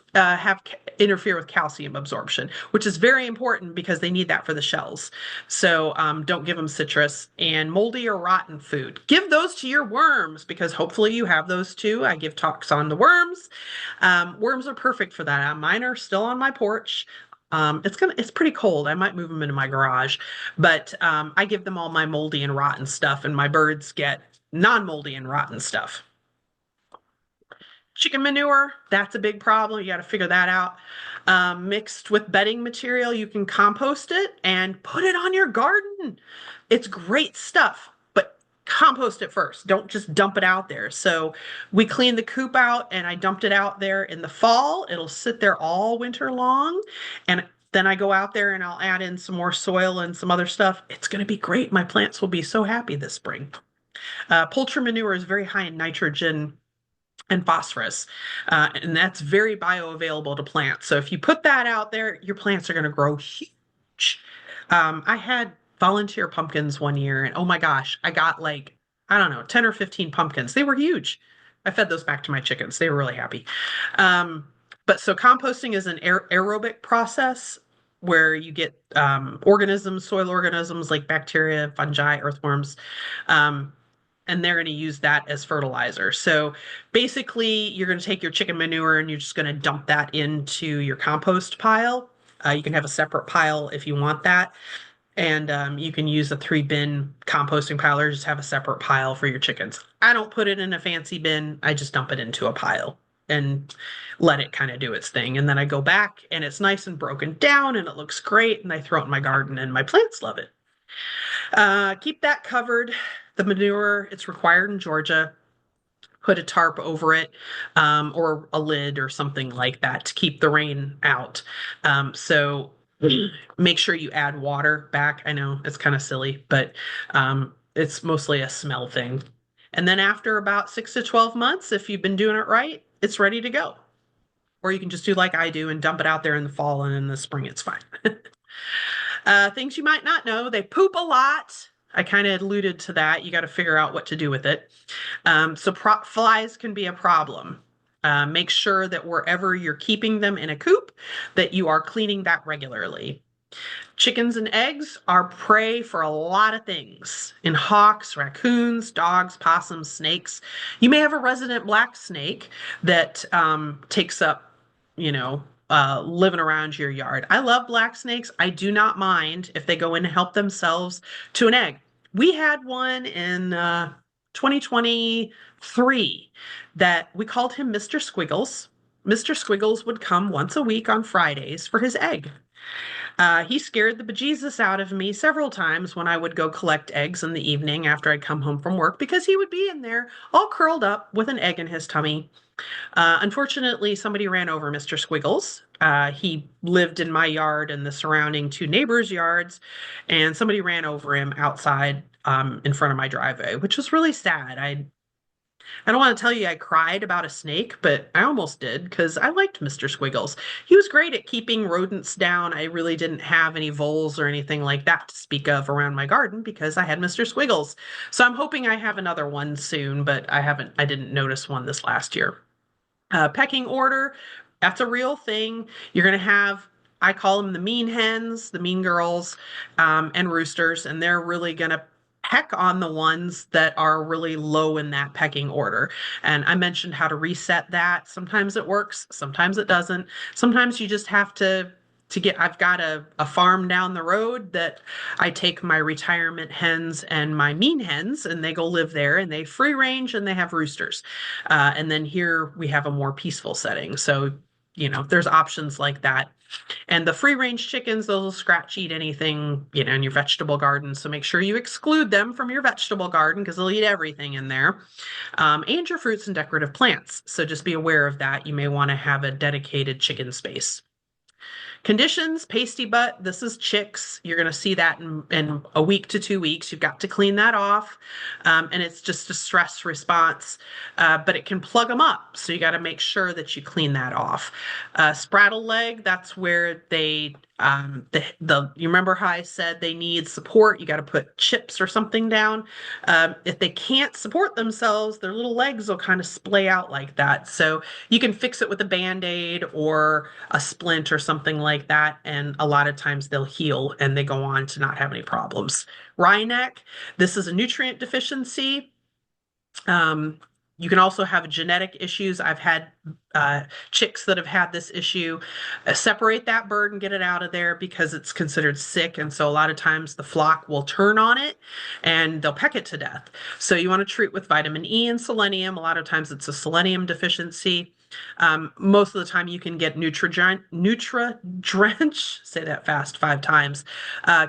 interfere with calcium absorption, which is very important because they need that for the shells. So don't give them citrus. And moldy or rotten food, give those to your worms because hopefully you have those too. I give talks on the worms. Worms are perfect for that. Mine are still on my porch. It's pretty cold. I might move them into my garage, but I give them all my moldy and rotten stuff, and my birds get non-moldy and rotten stuff. Chicken manure, that's a big problem. You got to figure that out. Mixed with bedding material, you can compost it and put it on your garden. It's great stuff, but compost it first. Don't just dump it out there. So we cleaned the coop out and I dumped it out there in the fall. It'll sit there all winter long. And then I go out there and I'll add in some more soil and some other stuff. It's going to be great. My plants will be so happy this spring. Poultry manure is very high in nitrogen and phosphorus. And that's very bioavailable to plants. So if you put that out there, your plants are going to grow huge. I had volunteer pumpkins one year, and oh my gosh, I got like, I don't know, 10 or 15 pumpkins. They were huge. I fed those back to my chickens. They were really happy. But so composting is an aerobic process where you get organisms, soil organisms like bacteria, fungi, earthworms. And they're going to use that as fertilizer. So basically, you're going to take your chicken manure and you're just going to dump that into your compost pile. You can have a separate pile if you want that. And you can use a 3-bin composting pile or just have a separate pile for your chickens. I don't put it in a fancy bin. I just dump it into a pile and let it kind of do its thing. And then I go back and it's nice and broken down and it looks great. And I throw it in my garden and my plants love it. Keep that covered. The manure, it's required in Georgia. Put a tarp over it or a lid or something like that to keep the rain out. So make sure you add water back. I know it's kind of silly, but it's mostly a smell thing. And then after about 6 to 12 months, if you've been doing it right, it's ready to go. Or you can just do like I do and dump it out there in the fall and in the spring, it's fine. Things you might not know, they poop a lot. I kind of alluded to that. You got to figure out what to do with it. So flies can be a problem. Make sure that wherever you're keeping them in a coop, that you are cleaning that regularly. Chickens and eggs are prey for a lot of things. In hawks, raccoons, dogs, possums, snakes. You may have a resident black snake that takes up, living around your yard. I love black snakes. I do not mind if they go in and help themselves to an egg. We had one in 2023 that we called him Mr. Squiggles. Mr. Squiggles would come once a week on Fridays for his egg. He scared the bejesus out of me several times when I would go collect eggs in the evening after I'd come home from work because he would be in there all curled up with an egg in his tummy. Unfortunately, somebody ran over Mr. Squiggles. He lived in my yard and the surrounding 2 neighbors' yards, and somebody ran over him outside in front of my driveway, which was really sad. I don't want to tell you I cried about a snake, but I almost did because I liked Mr. Squiggles. He was great at keeping rodents down. I really didn't have any voles or anything like that to speak of around my garden because I had Mr. Squiggles. So I'm hoping I have another one soon, but I didn't notice one this last year. Pecking order, that's a real thing. You're going to have, I call them the mean hens, the mean girls, and roosters, and they're really going to peck on the ones that are really low in that pecking order. And I mentioned how to reset that. Sometimes it works, sometimes it doesn't. Sometimes you just have to I've got a farm down the road that I take my retirement hens and my mean hens, and they go live there, and they free range and they have roosters. And then here we have a more peaceful setting. So, there's options like that. And the free range chickens, those will scratch eat anything, in your vegetable garden. So make sure you exclude them from your vegetable garden because they'll eat everything in there, and your fruits and decorative plants. So just be aware of that. You may want to have a dedicated chicken space. Conditions, pasty butt, this is chicks. You're going to see that in a week to 2 weeks. You've got to clean that off. And it's just a stress response, but it can plug them up. So you got to make sure that you clean that off. Spraddle leg, that's where you remember how I said they need support? You got to put chips or something down. If they can't support themselves, their little legs will kind of splay out like that. So you can fix it with a band-aid or a splint or something like that. And a lot of times they'll heal and they go on to not have any problems. Wryneck, this is a nutrient deficiency. Um, you can also have genetic issues. I've had chicks that have had this issue. Separate that bird and get it out of there because it's considered sick. And so a lot of times the flock will turn on it and they'll peck it to death. So you want to treat with vitamin E and selenium. A lot of times it's a selenium deficiency. Most of the time you can get Nutri-Drench, say that fast 5 times.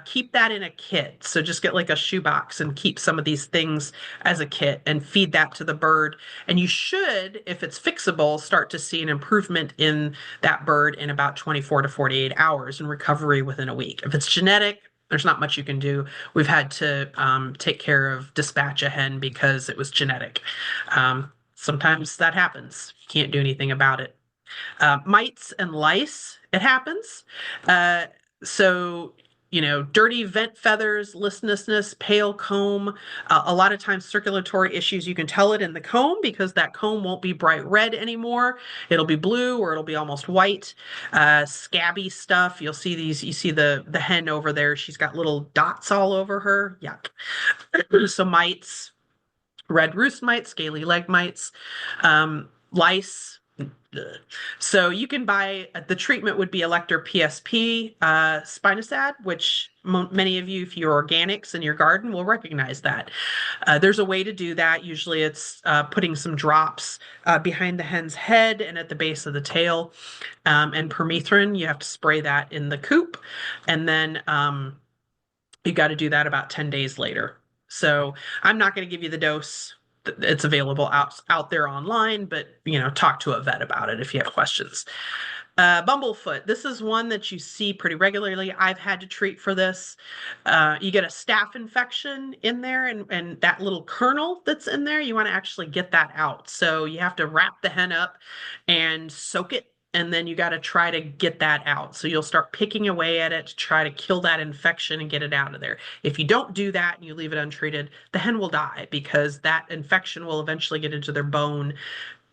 Keep that in a kit. So just get like a shoebox and keep some of these things as a kit and feed that to the bird. And you should, if it's fixable, start to see an improvement in that bird in about 24 to 48 hours and recovery within a week. If it's genetic, there's not much you can do. We've had to take care of dispatch a hen because it was genetic. Sometimes that happens. You can't do anything about it. Mites and lice, it happens. Uh, so, dirty vent feathers, listlessness, pale comb. A lot of times, circulatory issues, you can tell it in the comb because that comb won't be bright red anymore. It'll be blue or it'll be almost white. Scabby stuff. You'll see these, you see the hen over there. She's got little dots all over her. Yuck. So, mites, red roost mites, scaly leg mites, lice. So you can buy the treatment would be Elector PSP spinosad, which many of you, if you're organics in your garden, will recognize that. There's a way to do that. Usually it's putting some drops behind the hen's head and at the base of the tail. And permethrin, you have to spray that in the coop. And then you got to do that about 10 days later. So I'm not going to give you the dose. It's available out there online, but talk to a vet about it if you have questions. Bumblefoot. This is one that you see pretty regularly. I've had to treat for this. You get a staph infection in there, and that little kernel that's in there, you want to actually get that out. So you have to wrap the hen up and soak it, and then you got to try to get that out. So you'll start picking away at it to try to kill that infection and get it out of there. If you don't do that and you leave it untreated, the hen will die because that infection will eventually get into their bone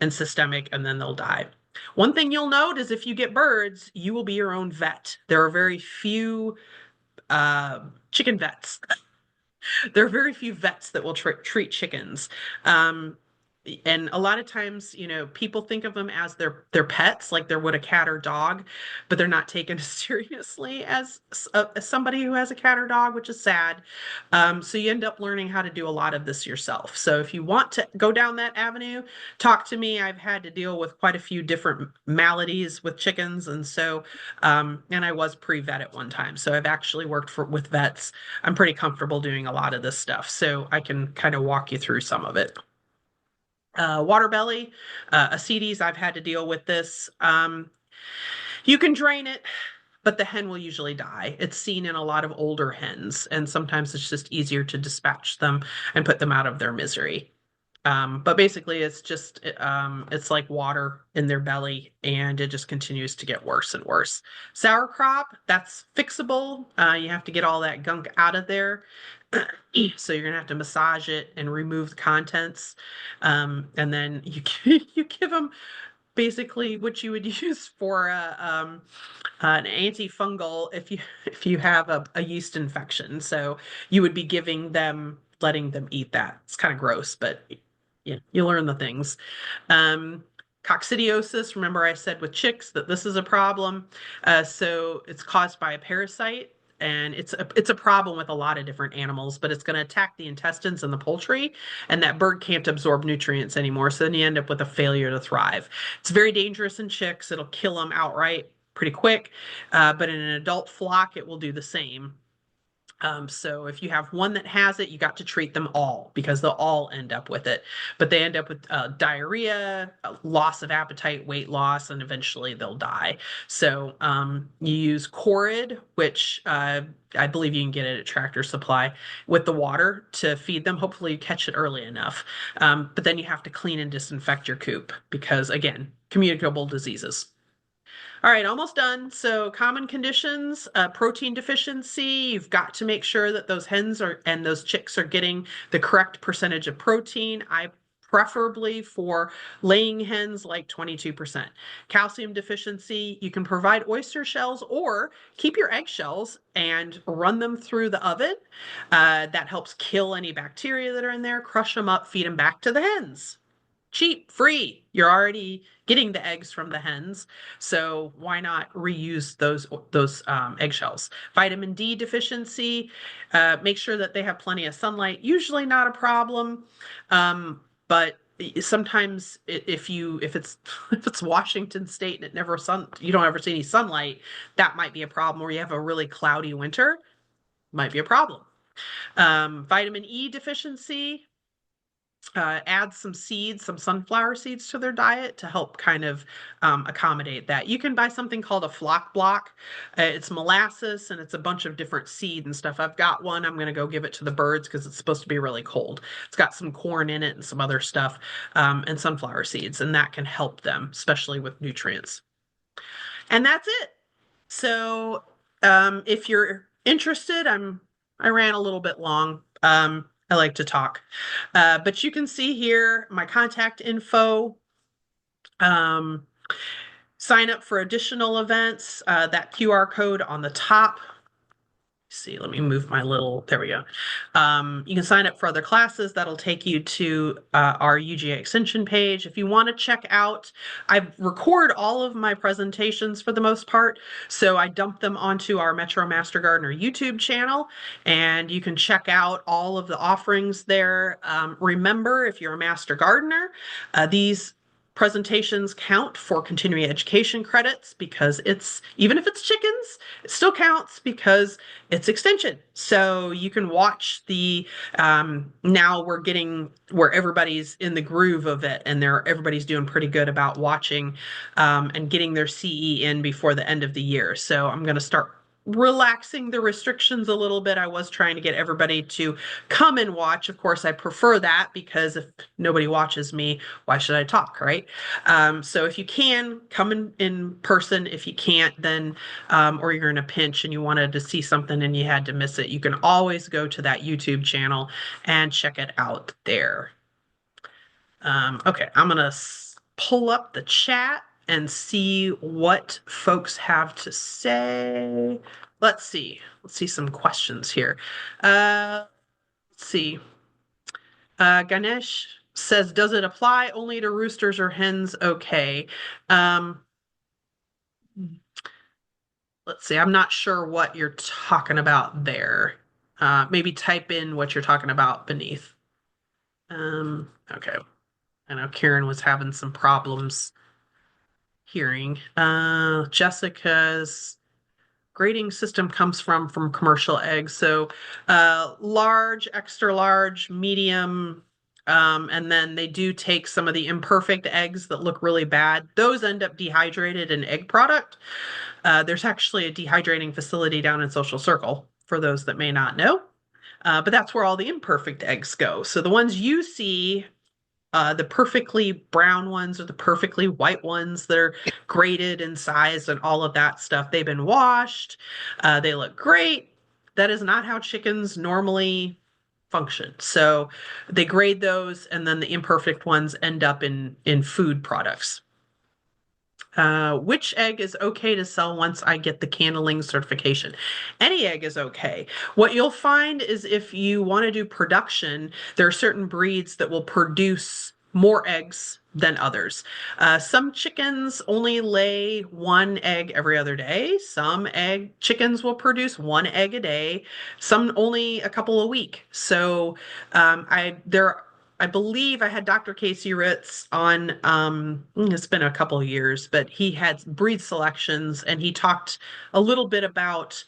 and systemic, and then they'll die. One thing you'll note is if you get birds, you will be your own vet. There are very few chicken vets. There are very few vets that will treat chickens. And a lot of times, people think of them as their pets, like they would a cat or dog, but they're not taken as seriously as somebody who has a cat or dog, which is sad. So you end up learning how to do a lot of this yourself. So if you want to go down that avenue, talk to me. I've had to deal with quite a few different maladies with chickens, and so and I was pre-vet at one time, so I've actually worked with vets. I'm pretty comfortable doing a lot of this stuff, so I can kind of walk you through some of it. Water belly, ascites, I've had to deal with this. You can drain it, but the hen will usually die. It's seen in a lot of older hens, and sometimes it's just easier to dispatch them and put them out of their misery. But basically, it's like water in their belly, and it just continues to get worse and worse. Sauerkraut, that's fixable. You have to get all that gunk out of there. So you're gonna have to massage it and remove the contents, and then you give them basically what you would use for an antifungal if you have a yeast infection. So you would be letting them eat that. It's kind of gross, but yeah, you learn the things. Coccidiosis, remember I said with chicks that this is a problem. So it's caused by a parasite, and it's a problem with a lot of different animals, but it's going to attack the intestines in the poultry, and that bird can't absorb nutrients anymore. So then you end up with a failure to thrive. It's very dangerous in chicks. It'll kill them outright pretty quick, but in an adult flock, it will do the same. So if you have one that has it, you got to treat them all because they'll all end up with it. But they end up with diarrhea, loss of appetite, weight loss, and eventually they'll die. So you use Corid, which I believe you can get it at Tractor Supply, with the water to feed them. Hopefully you catch it early enough. But then you have to clean and disinfect your coop because, again, communicable diseases. All right, almost done. So common conditions, protein deficiency. You've got to make sure that those hens are and those chicks are getting the correct percentage of protein. I preferably for laying hens like 22%. Calcium deficiency, you can provide oyster shells or keep your eggshells and run them through the oven. That helps kill any bacteria that are in there, crush them up, feed them back to the hens. Cheap, free. You're already getting the eggs from the hens, so why not reuse those eggshells? Vitamin D deficiency. Make sure that they have plenty of sunlight. Usually not a problem, but sometimes if it's if it's Washington State and you don't ever see any sunlight, that might be a problem. Or you have a really cloudy winter, might be a problem. Vitamin E deficiency. Add some seeds, some sunflower seeds to their diet to help kind of accommodate that. You can buy something called a flock block. It's molasses and it's a bunch of different seed and stuff. I've got one. I'm going to go give it to the birds because it's supposed to be really cold. It's got some corn in it and some other stuff and sunflower seeds, and that can help them, especially with nutrients. And that's it. So if you're interested, I ran a little bit long. I like to talk. But you can see here my contact info. Sign up for additional events. That QR code on the top. See, let me move my little, there we go. You can sign up for other classes. That'll take you to our UGA Extension page. If you want to check out, I record all of my presentations for the most part, so I dump them onto our Metro Master Gardener YouTube channel, and you can check out all of the offerings there. Remember, if you're a Master Gardener, these presentations count for continuing education credits because even if it's chickens, it still counts because it's extension. So you can watch now we're getting where everybody's in the groove of it, and everybody's doing pretty good about watching and getting their CE in before the end of the year. So I'm going to start relaxing the restrictions a little bit. I was trying to get everybody to come and watch. Of course, I prefer that because if nobody watches me, why should I talk, right? So if you can, come in person. If you can't, then, or you're in a pinch and you wanted to see something and you had to miss it, you can always go to that YouTube channel and check it out there. Okay, I'm going to pull up the chat and see what folks have to say. Let's see some questions here. Let's see. Ganesh says, does it apply only to roosters or hens? Okay. Let's see. I'm not sure what you're talking about there. Maybe type in what you're talking about beneath. Okay. I know Karen was having some problems hearing. Jessica's grading system comes from commercial eggs. So large, extra large, medium, and then they do take some of the imperfect eggs that look really bad. Those end up dehydrated in egg product. There's actually a dehydrating facility down in Social Circle for those that may not know. But that's where all the imperfect eggs go. So the ones you see, the perfectly brown ones or the perfectly white ones that are graded in size and all of that stuff, they've been washed. They look great. That is not how chickens normally function. So they grade those, and then the imperfect ones end up in food products. Which egg is okay to sell once I get the candling certification? Any egg is okay. What you'll find is if you want to do production, there are certain breeds that will produce more eggs than others. Some chickens only lay one egg every other day. Some egg chickens will produce one egg a day. Some only a couple a week. So I believe I had Dr. Casey Ritz on, it's been a couple of years, but he had breed selections and he talked a little bit about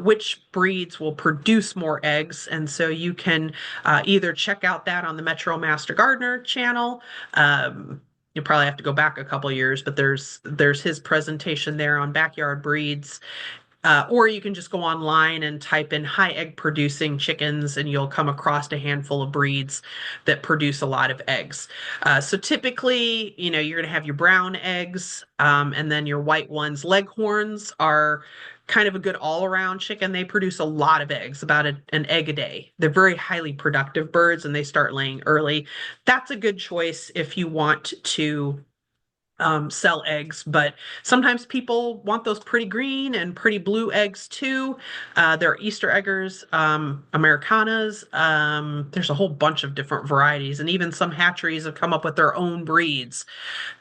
which breeds will produce more eggs. And so you can either check out that on the Metro Master Gardener channel. You probably have to go back a couple years, but there's his presentation there on backyard breeds. Or you can just go online and type in high egg producing chickens, and you'll come across a handful of breeds that produce a lot of eggs. So typically, you're going to have your brown eggs, and then your white ones. Leghorns are kind of a good all-around chicken. They produce a lot of eggs, about an egg a day. They're very highly productive birds, and they start laying early. That's a good choice if you want to sell eggs, but sometimes people want those pretty green and pretty blue eggs too. There are Easter eggers, Americanas. There's a whole bunch of different varieties, and even some hatcheries have come up with their own breeds.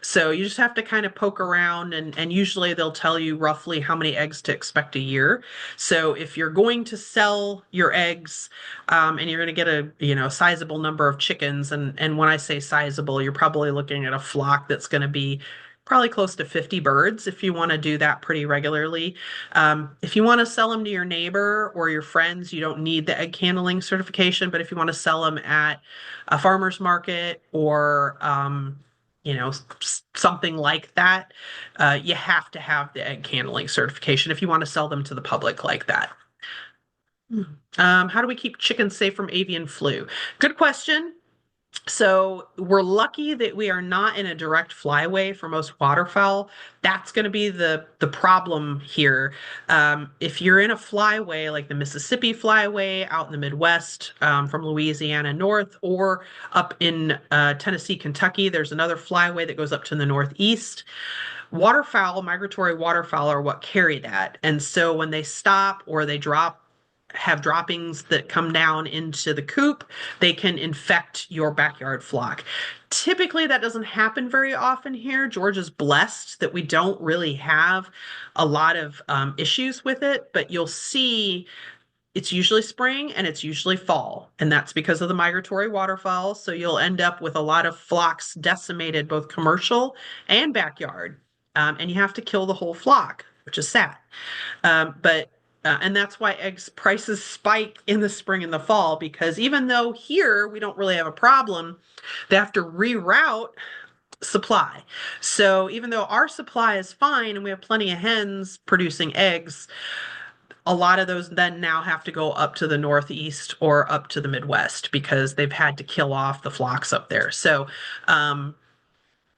So you just have to kind of poke around, and usually they'll tell you roughly how many eggs to expect a year. So if you're going to sell your eggs, and you're going to get a sizable number of chickens, and when I say sizable, you're probably looking at a flock that's going to be probably close to 50 birds if you want to do that pretty regularly. If you want to sell them to your neighbor or your friends, you don't need the egg handling certification. But if you want to sell them at a farmer's market or something like that, you have to have the egg handling certification if you want to sell them to the public like that. How do we keep chickens safe from avian flu? Good question. So we're lucky that we are not in a direct flyway for most waterfowl. That's going to be the problem here. If you're in a flyway like the Mississippi Flyway out in the Midwest, from Louisiana north, or up in Tennessee, Kentucky, there's another flyway that goes up to the northeast. Waterfowl, migratory waterfowl, are what carry that. And so when they stop or they have droppings that come down into the coop, they can infect your backyard flock. Typically, that doesn't happen very often here. Georgia's blessed that we don't really have a lot of issues with it, but you'll see it's usually spring and it's usually fall, and that's because of the migratory waterfowl. So you'll end up with a lot of flocks decimated, both commercial and backyard, and you have to kill the whole flock, which is sad. And that's why eggs prices spike in the spring and the fall, because even though here we don't really have a problem, they have to reroute supply. So even though our supply is fine and we have plenty of hens producing eggs, a lot of those then now have to go up to the Northeast or up to the Midwest because they've had to kill off the flocks up there. So,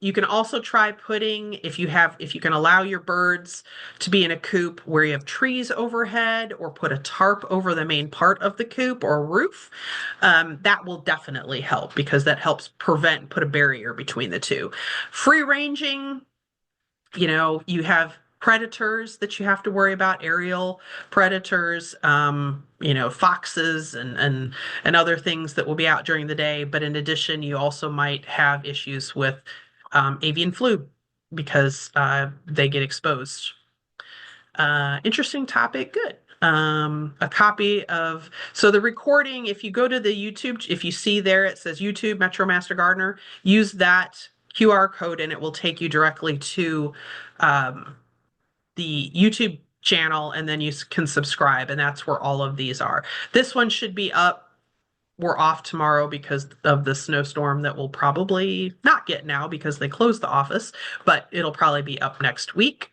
you can also try putting, if you can allow your birds to be in a coop where you have trees overhead, or put a tarp over the main part of the coop or roof, that will definitely help because that helps put a barrier between the two. Free ranging, you have predators that you have to worry about, aerial predators, foxes and other things that will be out during the day. But in addition, you also might have issues with avian flu because they get exposed. Interesting topic. Good. A copy of, so the recording, if you go to the YouTube, if you see there, it says YouTube Metro Master Gardener, use that QR code and it will take you directly to the YouTube channel, and then you can subscribe, and that's where all of these are. This one should be up. We're off tomorrow because of the snowstorm that we'll probably not get now because they closed the office, but it'll probably be up next week.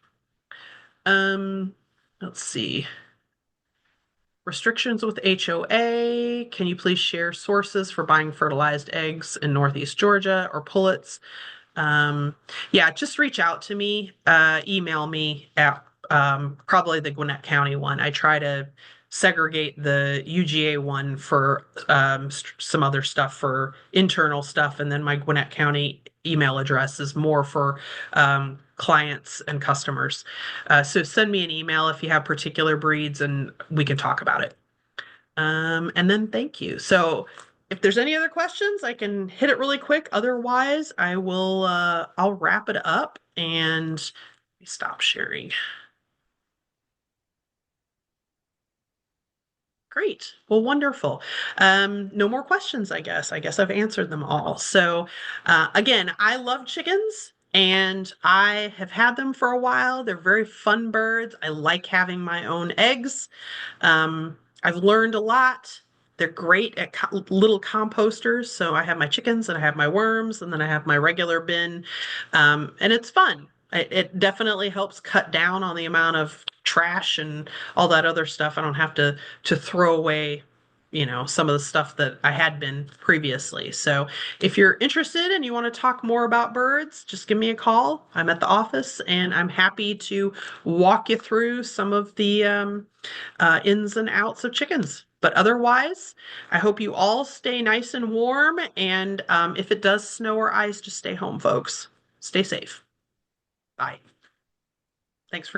Let's see. Restrictions with HOA. Can you please share sources for buying fertilized eggs in Northeast Georgia or pullets? Yeah, just reach out to me, email me at probably the Gwinnett County one. I try to segregate the UGA one for some other stuff, for internal stuff, and then my Gwinnett County email address is more for clients and customers. So send me an email if you have particular breeds and we can talk about it. And then thank you. So if there's any other questions, I can hit it really quick. Otherwise, I'll wrap it up and stop sharing. Great. Well, wonderful. No more questions, I guess. I guess I've answered them all. So, again, I love chickens and I have had them for a while. They're very fun birds. I like having my own eggs. I've learned a lot. They're great at little composters. So I have my chickens and I have my worms and then I have my regular bin. And it's fun. It definitely helps cut down on the amount of trash and all that other stuff. I don't have to throw away, some of the stuff that I had been previously. So if you're interested and you want to talk more about birds, just give me a call. I'm at the office and I'm happy to walk you through some of the ins and outs of chickens. But otherwise, I hope you all stay nice and warm. And if it does snow or ice, just stay home, folks. Stay safe. Bye. Thanks for